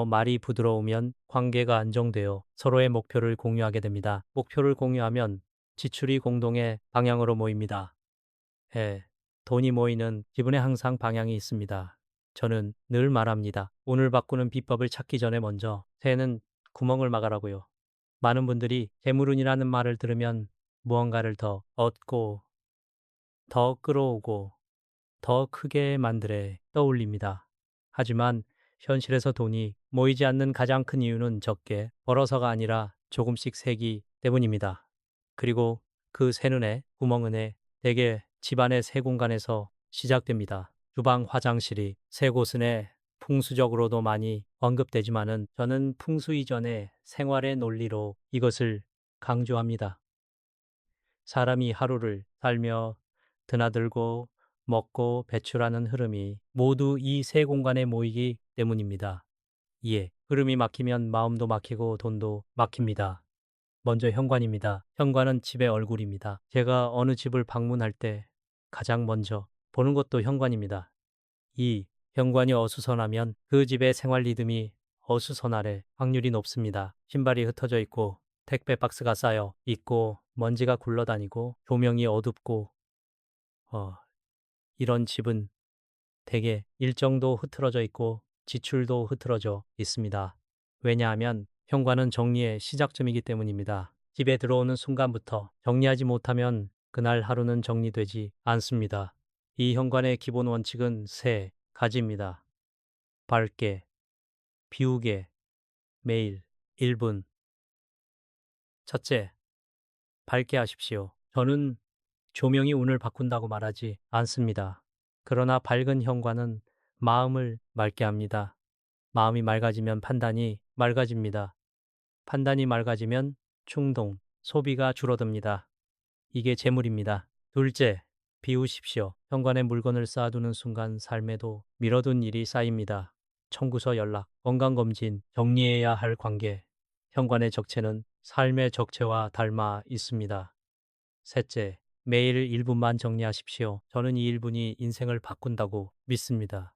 말이 부드러우면 관계가 안정되어 서로의 목표를 공유하게 됩니다. 목표를 공유하면 지출이 공동의 방향으로 모입니다. 돈이 모이는 기분에 항상 방향이 있습니다. 저는 늘 말합니다. 오늘 바꾸는 비법을 찾기 전에 먼저 새는 구멍을 막으라고요. 많은 분들이 재물운이라는 말을 들으면 무언가를 더 얻고 더 끌어오고 더 크게 만들에 떠올립니다. 하지만 현실에서 돈이 모이지 않는 가장 큰 이유는 적게 벌어서가 아니라 조금씩 세기 때문입니다. 그리고 그 새눈의 구멍은에 대개 집안의 세 공간에서 시작됩니다. 주방, 화장실이 세 곳은에 풍수적으로도 많이 언급되지만은 저는 풍수 이전의 생활의 논리로 이것을 강조합니다. 사람이 하루를 살며 드나들고 먹고 배출하는 흐름이 모두 이 세 공간에 모이기 때문입니다. 이에 흐름이 막히면 마음도 막히고 돈도 막힙니다. 먼저 현관입니다. 현관은 집의 얼굴입니다. 제가 어느 집을 방문할 때 가장 먼저 보는 것도 현관입니다. 이 현관이 어수선하면 그 집의 생활 리듬이 어수선할 확률이 높습니다. 신발이 흩어져 있고 택배 박스가 쌓여 있고 먼지가 굴러다니고 조명이 어둡고 이런 집은 대개 일정도 흐트러져 있고 지출도 흐트러져 있습니다. 왜냐하면 현관은 정리의 시작점이기 때문입니다. 집에 들어오는 순간부터 정리하지 못하면 그날 하루는 정리되지 않습니다. 이 현관의 기본 원칙은 세 가지입니다. 밝게, 비우게, 매일 1분. 첫째, 밝게 하십시오. 저는 조명이 운을 바꾼다고 말하지 않습니다. 그러나 밝은 현관은 마음을 맑게 합니다. 마음이 맑아지면 판단이 맑아집니다. 판단이 맑아지면 충동, 소비가 줄어듭니다. 이게 재물입니다. 둘째, 비우십시오. 현관에 물건을 쌓아두는 순간 삶에도 미뤄둔 일이 쌓입니다. 청구서 연락, 건강검진, 정리해야 할 관계. 현관의 적체는 삶의 적체와 닮아 있습니다. 셋째, 매일 1분만 정리하십시오. 저는 이 1분이 인생을 바꾼다고 믿습니다.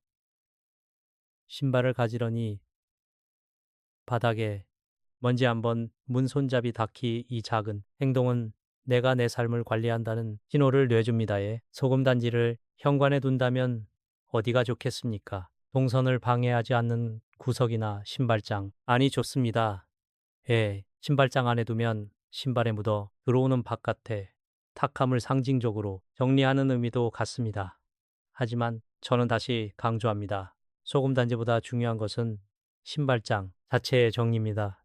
신발을 가지런히 바닥에 먼지 한번 문 손잡이 닿기 이 작은 행동은 내가 내 삶을 관리한다는 신호를 뇌줍니다에 소금 단지를 현관에 둔다면 어디가 좋겠습니까? 동선을 방해하지 않는 구석이나 신발장. 아니 좋습니다. 신발장 안에 두면 신발에 묻어 들어오는 바깥에 탁함을 상징적으로 정리하는 의미도 같습니다. 하지만 저는 다시 강조합니다. 소금 단지보다 중요한 것은 신발장 자체의 정리입니다.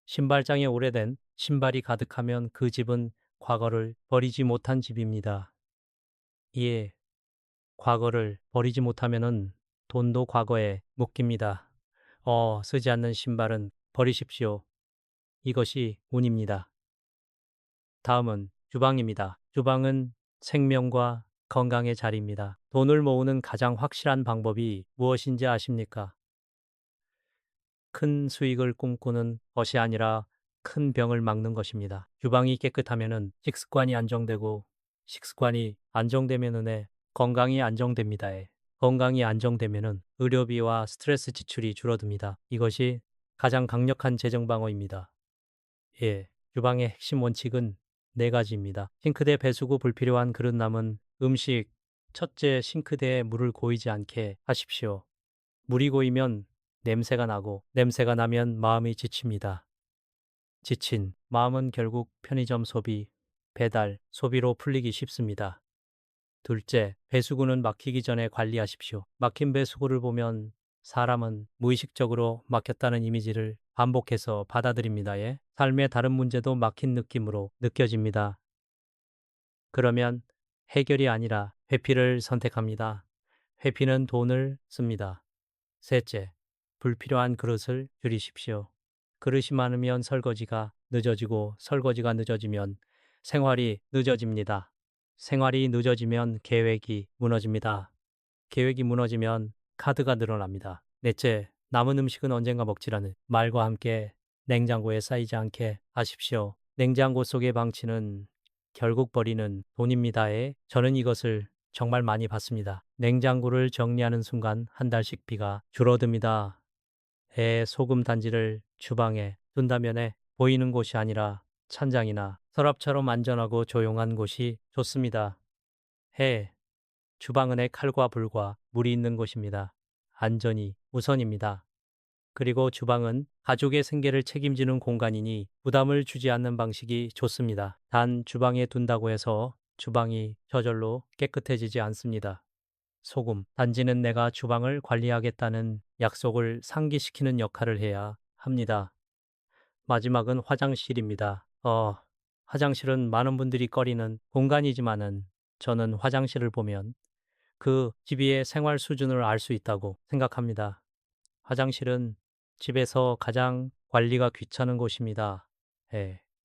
신발장에 오래된 신발이 가득하면 그 집은 과거를 버리지 못한 집입니다. 이에 과거를 버리지 못하면은 돈도 과거에 묶입니다. 쓰지 않는 신발은 버리십시오. 이것이 운입니다. 다음은 주방입니다. 주방은 생명과 건강의 자리입니다. 돈을 모으는 가장 확실한 방법이 무엇인지 아십니까? 큰 수익을 꿈꾸는 것이 아니라 큰 병을 막는 것입니다. 주방이 깨끗하면은 식습관이 안정되고 식습관이 안정되면은 건강이 안정됩니다. 건강이 안정되면은 의료비와 스트레스 지출이 줄어듭니다. 이것이 가장 강력한 재정 방어입니다. 예, 주방의 핵심 원칙은 네 가지입니다. 싱크대 배수구 불필요한 그릇 남은 음식. 첫째, 싱크대에 물을 고이지 않게 하십시오. 물이 고이면 냄새가 나고 냄새가 나면 마음이 지칩니다. 지친 마음은 결국 편의점 소비, 배달, 소비로 풀리기 쉽습니다. 둘째, 배수구는 막히기 전에 관리하십시오. 막힌 배수구를 보면 사람은 무의식적으로 막혔다는 이미지를 반복해서 받아들입니다. 삶의 다른 문제도 막힌 느낌으로 느껴집니다. 그러면 해결이 아니라 회피를 선택합니다. 회피는 돈을 씁니다. 셋째, 불필요한 그릇을 줄이십시오. 그릇이 많으면 설거지가 늦어지고 설거지가 늦어지면 생활이 늦어집니다. 생활이 늦어지면 계획이 무너집니다. 계획이 무너지면 카드가 늘어납니다. 넷째, 남은 음식은 언젠가 먹지라는 말과 함께 냉장고에 쌓이지 않게 하십시오. 냉장고 속의 방치는 결국 버리는 돈입니다. 저는 이것을 정말 많이 봤습니다. 냉장고를 정리하는 순간 한 달씩 비가 줄어듭니다. 소금 단지를 주방에 둔다면 보이는 곳이 아니라 찬장이나 서랍처럼 안전하고 조용한 곳이 좋습니다. 주방은 칼과 불과 물이 있는 곳입니다. 안전이 우선입니다. 그리고 주방은 가족의 생계를 책임지는 공간이니 부담을 주지 않는 방식이 좋습니다. 단 주방에 둔다고 해서 주방이 저절로 깨끗해지지 않습니다. 소금 단지는 내가 주방을 관리하겠다는 약속을 상기시키는 역할을 해야 합니다. 마지막은 화장실입니다. 화장실은 많은 분들이 꺼리는 공간이지만은 저는 화장실을 보면 그 집의 생활 수준을 알 수 있다고 생각합니다. 화장실은 집에서 가장 관리가 귀찮은 곳입니다.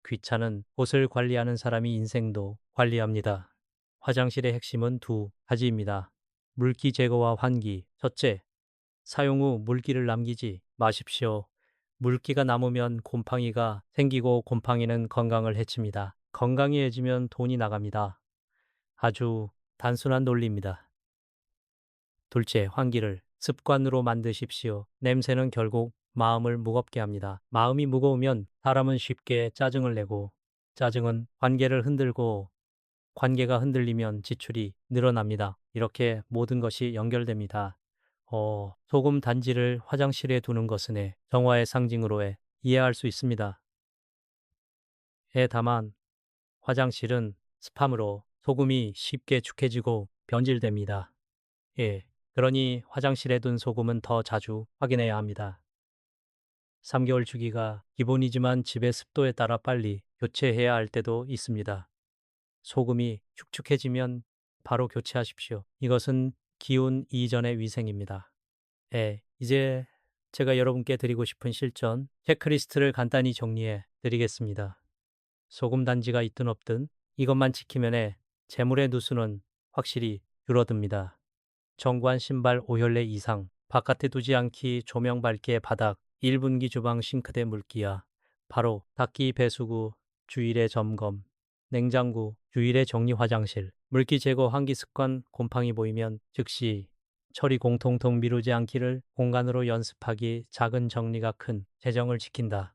귀찮은 곳을 관리하는 사람이 인생도 관리합니다. 화장실의 핵심은 두 가지입니다. 물기 제거와 환기. 첫째, 사용 후 물기를 남기지 마십시오. 물기가 남으면 곰팡이가 생기고 곰팡이는 건강을 해칩니다. 건강이 해지면 돈이 나갑니다. 아주 단순한 논리입니다. 둘째, 환기를 습관으로 만드십시오. 냄새는 결국 마음을 무겁게 합니다. 마음이 무거우면 사람은 쉽게 짜증을 내고 짜증은 관계를 흔들고 관계가 흔들리면 지출이 늘어납니다. 이렇게 모든 것이 연결됩니다. 소금 단지를 화장실에 두는 것은 정화의 상징으로 이해할 수 있습니다. 다만 화장실은 스팸으로 소금이 쉽게 축해지고 변질됩니다. 그러니 화장실에 둔 소금은 더 자주 확인해야 합니다. 3개월 주기가 기본이지만 집의 습도에 따라 빨리 교체해야 할 때도 있습니다. 소금이 축축해지면 바로 교체하십시오. 이것은 기운 이전의 위생입니다. 이제 제가 여러분께 드리고 싶은 실전 체크리스트를 간단히 정리해 드리겠습니다. 소금 단지가 있든 없든 이것만 지키면 재물의 누수는 확실히 줄어듭니다. 정관 신발 5혈레 이상, 바깥에 두지 않기, 조명 밝게 바닥, 1분기 주방 싱크대 물기야, 바로 닦기 배수구, 주일에 점검, 냉장고, 주일에 정리 화장실, 물기 제거 환기 습관, 곰팡이 보이면 즉시 처리 공통통 미루지 않기를 공간으로 연습하기 작은 정리가 큰 재정을 지킨다.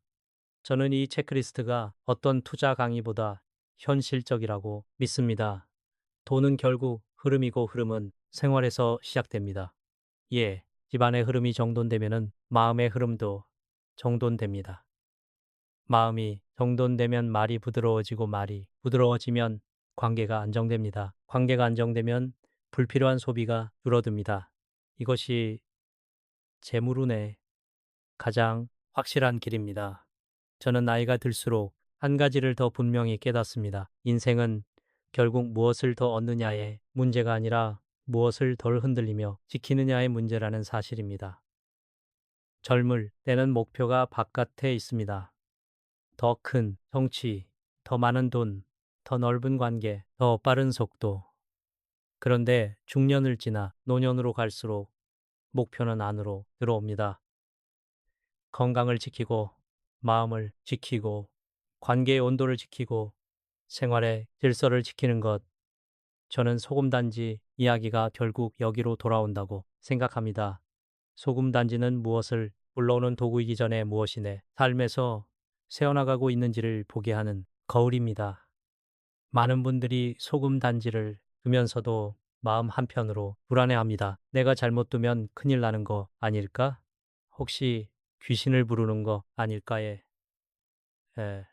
저는 이 체크리스트가 어떤 투자 강의보다 현실적이라고 믿습니다. 돈은 결국 흐름이고 흐름은 생활에서 시작됩니다. 집안의 흐름이 정돈되면은 마음의 흐름도 정돈됩니다. 마음이 정돈되면 말이 부드러워지고 말이 부드러워지면 관계가 안정됩니다. 관계가 안정되면 불필요한 소비가 줄어듭니다. 이것이 재물운의 가장 확실한 길입니다. 저는 나이가 들수록 한 가지를 더 분명히 깨닫습니다. 인생은 결국 무엇을 더 얻느냐의 문제가 아니라 무엇을 덜 흔들리며 지키느냐의 문제라는 사실입니다. 젊을 때는 목표가 바깥에 있습니다. 더 큰 성취, 더 많은 돈, 더 넓은 관계, 더 빠른 속도. 그런데 중년을 지나 노년으로 갈수록 목표는 안으로 들어옵니다. 건강을 지키고, 마음을 지키고, 관계의 온도를 지키고, 생활의 질서를 지키는 것. 저는 소금단지 이야기가 결국 여기로 돌아온다고 생각합니다. 소금단지는 무엇을 불러오는 도구이기 전에 무엇이 내 삶에서 새어나가고 있는지를 보게 하는 거울입니다. 많은 분들이 소금단지를 두면서도 마음 한편으로 불안해합니다. 내가 잘못 두면 큰일 나는 거 아닐까? 혹시 귀신을 부르는 거 아닐까에. 에.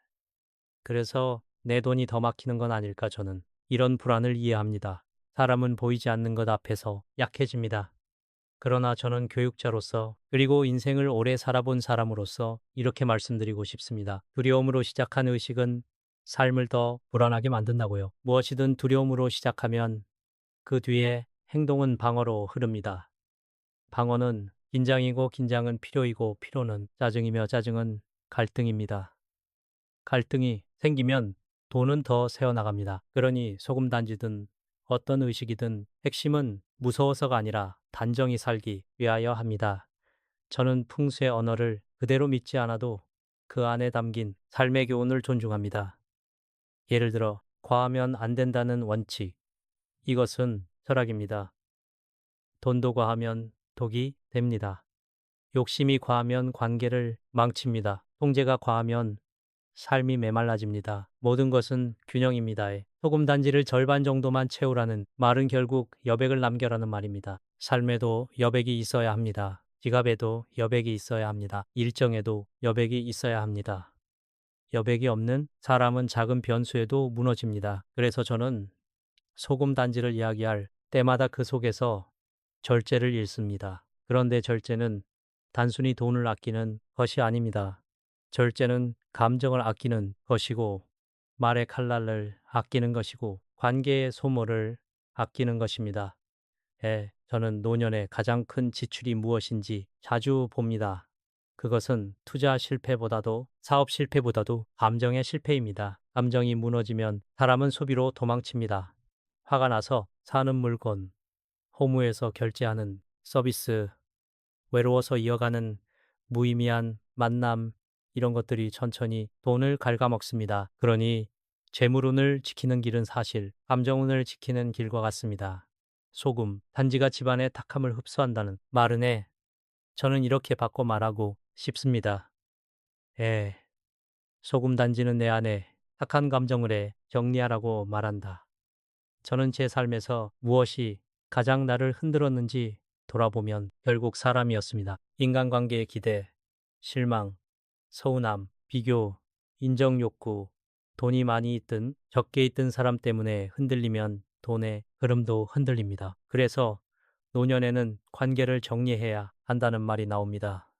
그래서 내 돈이 더 막히는 건 아닐까 저는 이런 불안을 이해합니다. 사람은 보이지 않는 것 앞에서 약해집니다. 그러나 저는 교육자로서 그리고 인생을 오래 살아본 사람으로서 이렇게 말씀드리고 싶습니다. 두려움으로 시작한 의식은 삶을 더 불안하게 만든다고요. 무엇이든 두려움으로 시작하면 그 뒤에 행동은 방어로 흐릅니다. 방어는 긴장이고 긴장은 필요이고 필요는 짜증이며 짜증은 갈등입니다. 갈등이 생기면 돈은 더 새어나갑니다. 그러니 소금단지든 어떤 의식이든 핵심은 무서워서가 아니라 단정히 살기 위하여 합니다. 저는 풍수의 언어를 그대로 믿지 않아도 그 안에 담긴 삶의 교훈을 존중합니다. 예를 들어 과하면 안 된다는 원칙. 이것은 철학입니다. 돈도 과하면 독이 됩니다. 욕심이 과하면 관계를 망칩니다. 통제가 과하면 삶이 메말라집니다. 모든 것은 균형입니다. 소금 단지를 절반 정도만 채우라는 말은 결국 여백을 남겨라는 말입니다. 삶에도 여백이 있어야 합니다. 지갑에도 여백이 있어야 합니다. 일정에도 여백이 있어야 합니다. 여백이 없는 사람은 작은 변수에도 무너집니다. 그래서 저는 소금 단지를 이야기할 때마다 그 속에서 절제를 잃습니다. 그런데 절제는 단순히 돈을 아끼는 것이 아닙니다. 절제는 감정을 아끼는 것이고, 말의 칼날을 아끼는 것이고, 관계의 소모를 아끼는 것입니다. 저는 노년의 가장 큰 지출이 무엇인지 자주 봅니다. 그것은 투자 실패보다도 사업 실패보다도 감정의 실패입니다. 감정이 무너지면 사람은 소비로 도망칩니다. 화가 나서 사는 물건, 허무해서 결제하는 서비스, 외로워서 이어가는 무의미한 만남, 이런 것들이 천천히 돈을 갉아먹습니다. 그러니 재물운을 지키는 길은 사실 감정운을 지키는 길과 같습니다. 소금, 단지가 집안의 탁함을 흡수한다는 말은에 저는 이렇게 바꿔 말하고 싶습니다. 에, 소금 단지는 내 안에 탁한 감정을 정리하라고 말한다. 저는 제 삶에서 무엇이 가장 나를 흔들었는지 돌아보면 결국 사람이었습니다. 인간관계의 기대, 실망, 서운함, 비교, 인정 욕구, 돈이 많이 있든 적게 있든 사람 때문에 흔들리면 돈의 흐름도 흔들립니다. 그래서 노년에는 관계를 정리해야 한다는 말이 나옵니다.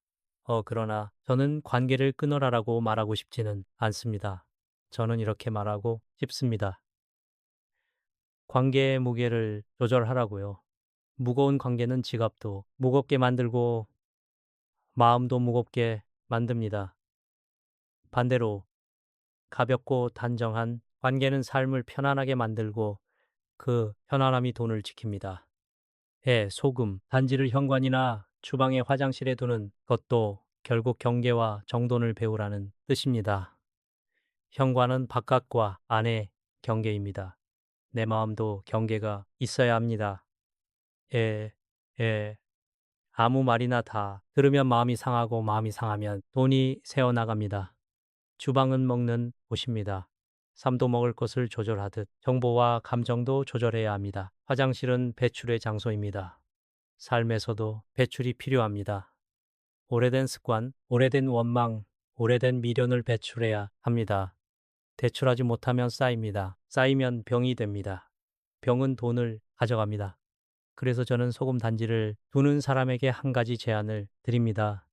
그러나 저는 관계를 끊어라라고 말하고 싶지는 않습니다. 저는 이렇게 말하고 싶습니다. 관계의 무게를 조절하라고요. 무거운 관계는 지갑도 무겁게 만들고 마음도 무겁게 만듭니다. 반대로 가볍고 단정한 관계는 삶을 편안하게 만들고 그 편안함이 돈을 지킵니다. 소금, 단지를 현관이나 주방의 화장실에 두는 것도 결국 경계와 정돈을 배우라는 뜻입니다. 현관은 바깥과 안의 경계입니다. 내 마음도 경계가 있어야 합니다. 예, 예. 아무 말이나 다 들으면 마음이 상하고 마음이 상하면 돈이 새어나갑니다. 주방은 먹는 곳입니다. 삶도 먹을 것을 조절하듯 정보와 감정도 조절해야 합니다. 화장실은 배출의 장소입니다. 삶에서도 배출이 필요합니다. 오래된 습관, 오래된 원망, 오래된 미련을 배출해야 합니다. 대출하지 못하면 쌓입니다. 쌓이면 병이 됩니다. 병은 돈을 가져갑니다. 그래서 저는 소금 단지를 두는 사람에게 한 가지 제안을 드립니다.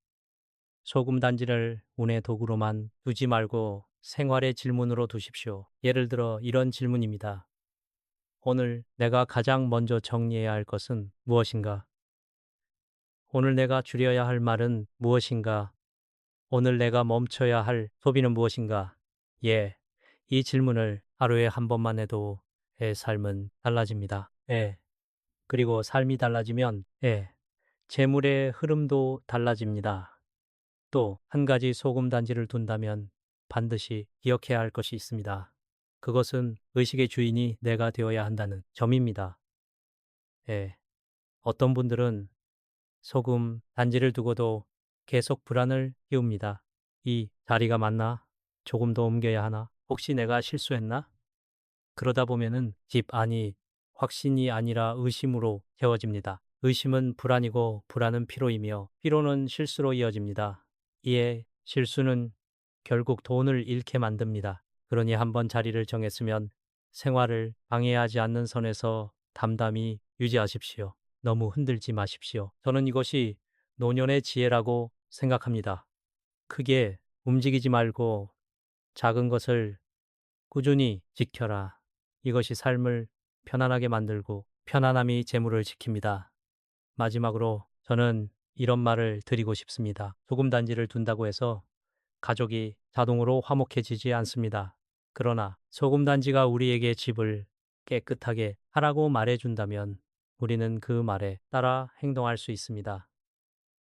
소금 단지를 운의 도구로만 두지 말고 생활의 질문으로 두십시오. 예를 들어 이런 질문입니다. 오늘 내가 가장 먼저 정리해야 할 것은 무엇인가? 오늘 내가 줄여야 할 말은 무엇인가? 오늘 내가 멈춰야 할 소비는 무엇인가? 예, 이 질문을 하루에 한 번만 해도 삶은 달라집니다. 그리고 삶이 달라지면 재물의 흐름도 달라집니다. 또 한 가지 소금 단지를 둔다면 반드시 기억해야 할 것이 있습니다. 그것은 의식의 주인이 내가 되어야 한다는 점입니다. 어떤 분들은 소금 단지를 두고도 계속 불안을 키웁니다. 이 자리가 맞나? 조금 더 옮겨야 하나? 혹시 내가 실수했나? 그러다 보면은 집 안이 확신이 아니라 의심으로 채워집니다. 의심은 불안이고 불안은 피로이며 피로는 실수로 이어집니다. 이에 실수는 결국 돈을 잃게 만듭니다. 그러니 한번 자리를 정했으면 생활을 방해하지 않는 선에서 담담히 유지하십시오. 너무 흔들지 마십시오. 저는 이것이 노년의 지혜라고 생각합니다. 크게 움직이지 말고 작은 것을 꾸준히 지켜라. 이것이 삶을 편안하게 만들고 편안함이 재물을 지킵니다. 마지막으로 저는 이런 말을 드리고 싶습니다. 소금 단지를 둔다고 해서 가족이 자동으로 화목해지지 않습니다. 그러나 소금 단지가 우리에게 집을 깨끗하게 하라고 말해준다면 우리는 그 말에 따라 행동할 수 있습니다.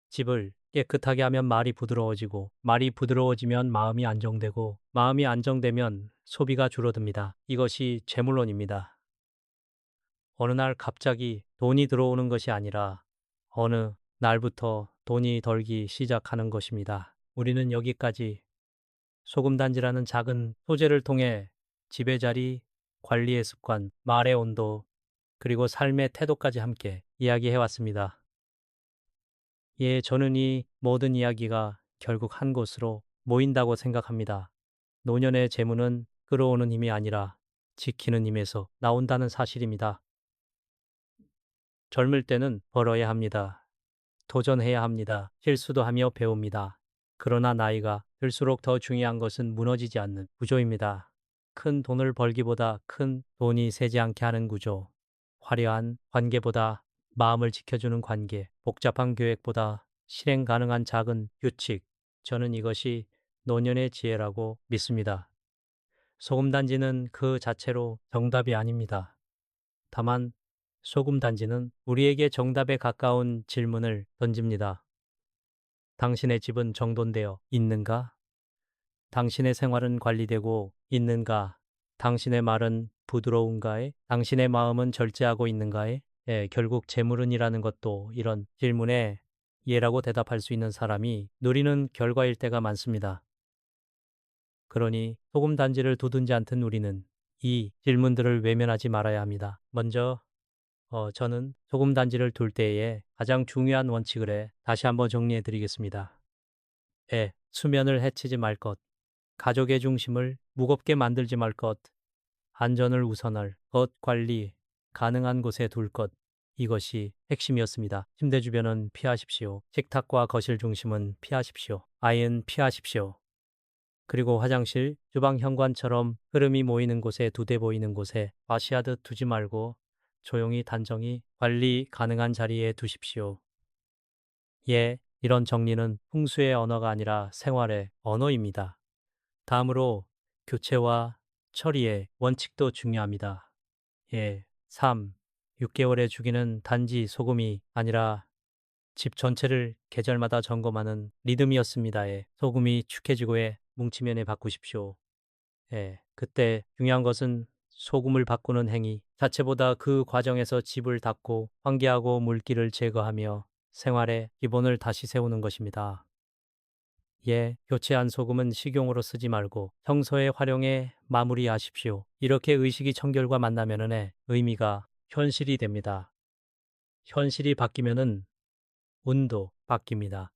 집을 깨끗하게 하면 말이 부드러워지고 말이 부드러워지면 마음이 안정되고 마음이 안정되면 소비가 줄어듭니다. 이것이 재물론입니다. 어느 날 갑자기 돈이 들어오는 것이 아니라 어느 날부터 돈이 벌기 시작하는 것입니다. 우리는 여기까지 소금단지라는 작은 소재를 통해 지배자리, 관리의 습관, 말의 온도, 그리고 삶의 태도까지 함께 이야기해왔습니다. 저는 이 모든 이야기가 결국 한 곳으로 모인다고 생각합니다. 노년의 재물은 끌어오는 힘이 아니라 지키는 힘에서 나온다는 사실입니다. 젊을 때는 벌어야 합니다. 도전해야 합니다. 실수도 하며 배웁니다. 그러나 나이가 들수록 더 중요한 것은 무너지지 않는 구조입니다. 큰 돈을 벌기보다 큰 돈이 새지 않게 하는 구조. 화려한 관계보다 마음을 지켜주는 관계. 복잡한 계획보다 실행 가능한 작은 규칙. 저는 이것이 노년의 지혜라고 믿습니다. 소금단지는 그 자체로 정답이 아닙니다. 다만 소금단지는 우리에게 정답에 가까운 질문을 던집니다. 당신의 집은 정돈되어 있는가? 당신의 생활은 관리되고 있는가? 당신의 말은 부드러운가에? 당신의 마음은 절제하고 있는가에? 결국 재물은이라는 것도 이런 질문에 예라고 대답할 수 있는 사람이 누리는 결과일 때가 많습니다. 그러니 소금 단지를 두든지 않든 우리는 이 질문들을 외면하지 말아야 합니다. 먼저 저는 소금 단지를 둘 때에 가장 중요한 원칙을 다시 한번 정리해 드리겠습니다. 수면을 해치지 말 것, 가족의 중심을 무겁게 만들지 말 것, 안전을 우선할 것, 관리 가능한 곳에 둘 것, 이것이 핵심이었습니다. 침대 주변은 피하십시오. 식탁과 거실 중심은 피하십시오. 아이는 피하십시오. 그리고 화장실, 주방 현관처럼 흐름이 모이는 곳에 두 대 보이는 곳에 과시하듯 두지 말고 조용히 단정히 관리 가능한 자리에 두십시오. 이런 정리는 풍수의 언어가 아니라 생활의 언어입니다. 다음으로 교체와 처리의 원칙도 중요합니다. 3. 6개월의 주기는 단지 소금이 아니라 집 전체를 계절마다 점검하는 리듬이었습니다. 소금이 축해지고 뭉치면 바꾸십시오. 그때 중요한 것은 소금을 바꾸는 행위 자체보다 그 과정에서 집을 닦고 환기하고 물기를 제거하며 생활의 기본을 다시 세우는 것입니다. 교체한 소금은 식용으로 쓰지 말고 청소에 활용해 마무리하십시오. 이렇게 의식이 청결과 만나면은 의미가 현실이 됩니다. 현실이 바뀌면은 운도 바뀝니다.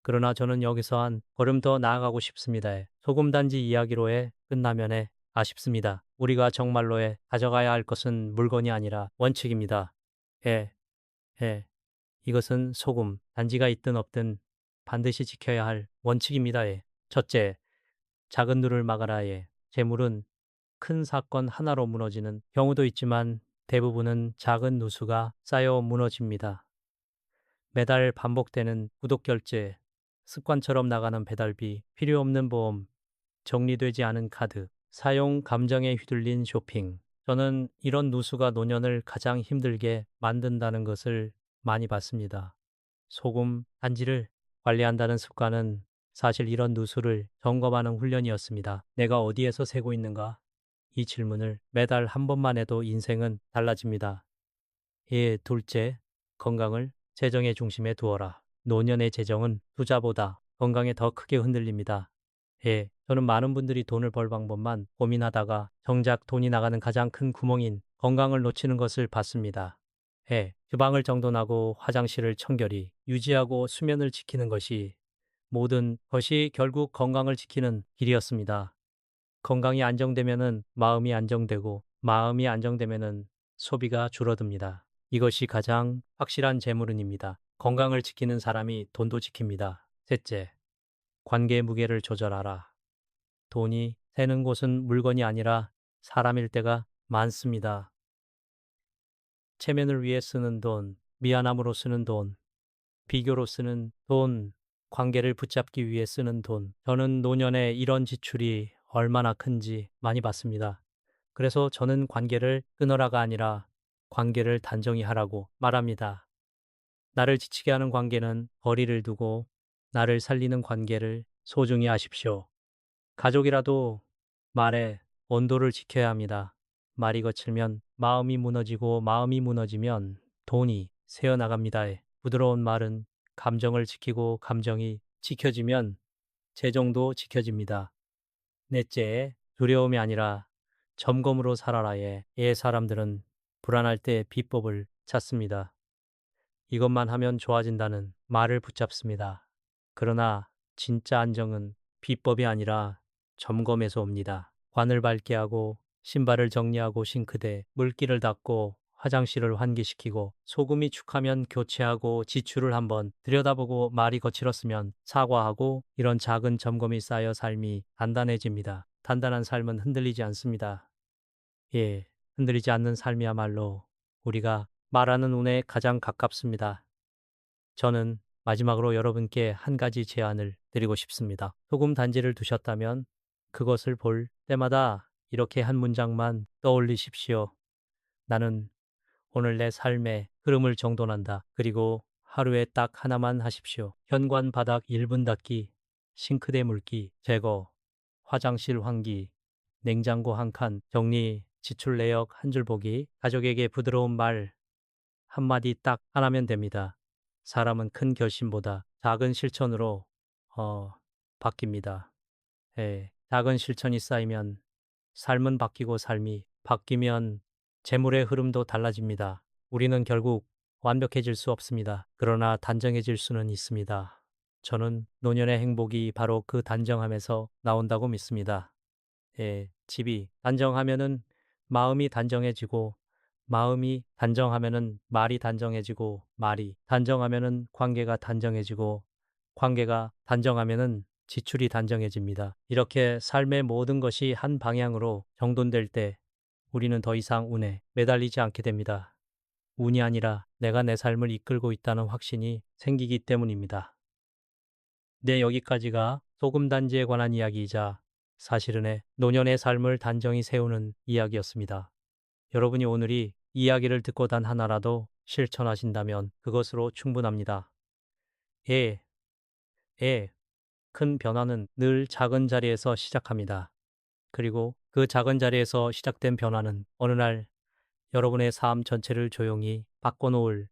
그러나 저는 여기서 한 걸음 더 나아가고 싶습니다. 소금단지 이야기로에 끝나면에 아쉽습니다. 우리가 정말로에 가져가야 할 것은 물건이 아니라 원칙입니다. 예, 예. 이것은 소금, 단지가 있든 없든 반드시 지켜야 할 원칙입니다. 예. 첫째, 작은 누를 막아라. 예. 재물은 큰 사건 하나로 무너지는 경우도 있지만 대부분은 작은 누수가 쌓여 무너집니다. 매달 반복되는 구독 결제, 습관처럼 나가는 배달비, 필요 없는 보험, 정리되지 않은 카드, 사용 감정에 휘둘린 쇼핑. 저는 이런 누수가 노년을 가장 힘들게 만든다는 것을 많이 봤습니다. 소금, 단지를 관리한다는 습관은 사실 이런 누수를 점검하는 훈련이었습니다. 내가 어디에서 세고 있는가? 이 질문을 매달 한 번만 해도 인생은 달라집니다. 예, 둘째, 건강을 재정의 중심에 두어라. 노년의 재정은 투자보다 건강에 더 크게 흔들립니다. 예, 저는 많은 분들이 돈을 벌 방법만 고민하다가 정작 돈이 나가는 가장 큰 구멍인 건강을 놓치는 것을 봤습니다. 예, 주방을 정돈하고 화장실을 청결히 유지하고 수면을 지키는 것이 모든 것이 결국 건강을 지키는 길이었습니다. 건강이 안정되면은 마음이 안정되고 마음이 안정되면은 소비가 줄어듭니다. 이것이 가장 확실한 재물운입니다. 건강을 지키는 사람이 돈도 지킵니다. 셋째, 관계의 무게를 조절하라. 돈이 새는 곳은 물건이 아니라 사람일 때가 많습니다. 체면을 위해 쓰는 돈, 미안함으로 쓰는 돈, 비교로 쓰는 돈, 관계를 붙잡기 위해 쓰는 돈. 저는 노년에 이런 지출이 얼마나 큰지 많이 봤습니다. 그래서 저는 관계를 끊어라가 아니라 관계를 단정히 하라고 말합니다. 나를 지치게 하는 관계는 거리를 두고 나를 살리는 관계를 소중히 하십시오. 가족이라도 말의 온도를 지켜야 합니다. 말이 거칠면 마음이 무너지고 마음이 무너지면 돈이 새어나갑니다. 부드러운 말은 감정을 지키고 감정이 지켜지면 재정도 지켜집니다. 넷째, 두려움이 아니라 점검으로 살아라의 사람들은 불안할 때 비법을 찾습니다. 이것만 하면 좋아진다는 말을 붙잡습니다. 그러나 진짜 안정은 비법이 아니라 점검에서 옵니다. 관을 밝게 하고 신발을 정리하고 싱크대, 물기를 닦고 화장실을 환기시키고 소금이 축하면 교체하고 지출을 한번 들여다보고 말이 거칠었으면 사과하고 이런 작은 점검이 쌓여 삶이 단단해집니다. 단단한 삶은 흔들리지 않습니다. 예, 흔들리지 않는 삶이야말로 우리가 말하는 운에 가장 가깝습니다. 저는 마지막으로 여러분께 한 가지 제안을 드리고 싶습니다. 소금 단지를 두셨다면 그것을 볼 때마다 이렇게 한 문장만 떠올리십시오. 나는 오늘 내 삶의 흐름을 정돈한다. 그리고 하루에 딱 하나만 하십시오. 현관 바닥 1분 닦기, 싱크대 물기 제거, 화장실 환기, 냉장고 한 칸 정리, 지출 내역 한 줄 보기, 가족에게 부드러운 말 한마디 딱 하나면 됩니다. 사람은 큰 결심보다 작은 실천으로 바뀝니다. 예, 작은 실천이 쌓이면 삶은 바뀌고 삶이 바뀌면 재물의 흐름도 달라집니다. 우리는 결국 완벽해질 수 없습니다. 그러나 단정해질 수는 있습니다. 저는 노년의 행복이 바로 그 단정함에서 나온다고 믿습니다. 예, 집이 단정하면은 마음이 단정해지고 마음이 단정하면은 말이 단정해지고 말이 단정하면은 관계가 단정해지고 관계가 단정하면은 지출이 단정해집니다. 이렇게 삶의 모든 것이 한 방향으로 정돈될 때 우리는 더 이상 운에 매달리지 않게 됩니다. 운이 아니라 내가 내 삶을 이끌고 있다는 확신이 생기기 때문입니다. 네, 여기까지가 소금단지에 관한 이야기이자 사실은의 노년의 삶을 단정히 세우는 이야기였습니다. 여러분이 오늘이 이야기를 듣고 단 하나라도 실천하신다면 그것으로 충분합니다. 예, 예, 큰 변화는 늘 작은 자리에서 시작합니다. 그리고 그 작은 자리에서 시작된 변화는 어느 날 여러분의 삶 전체를 조용히 바꿔놓을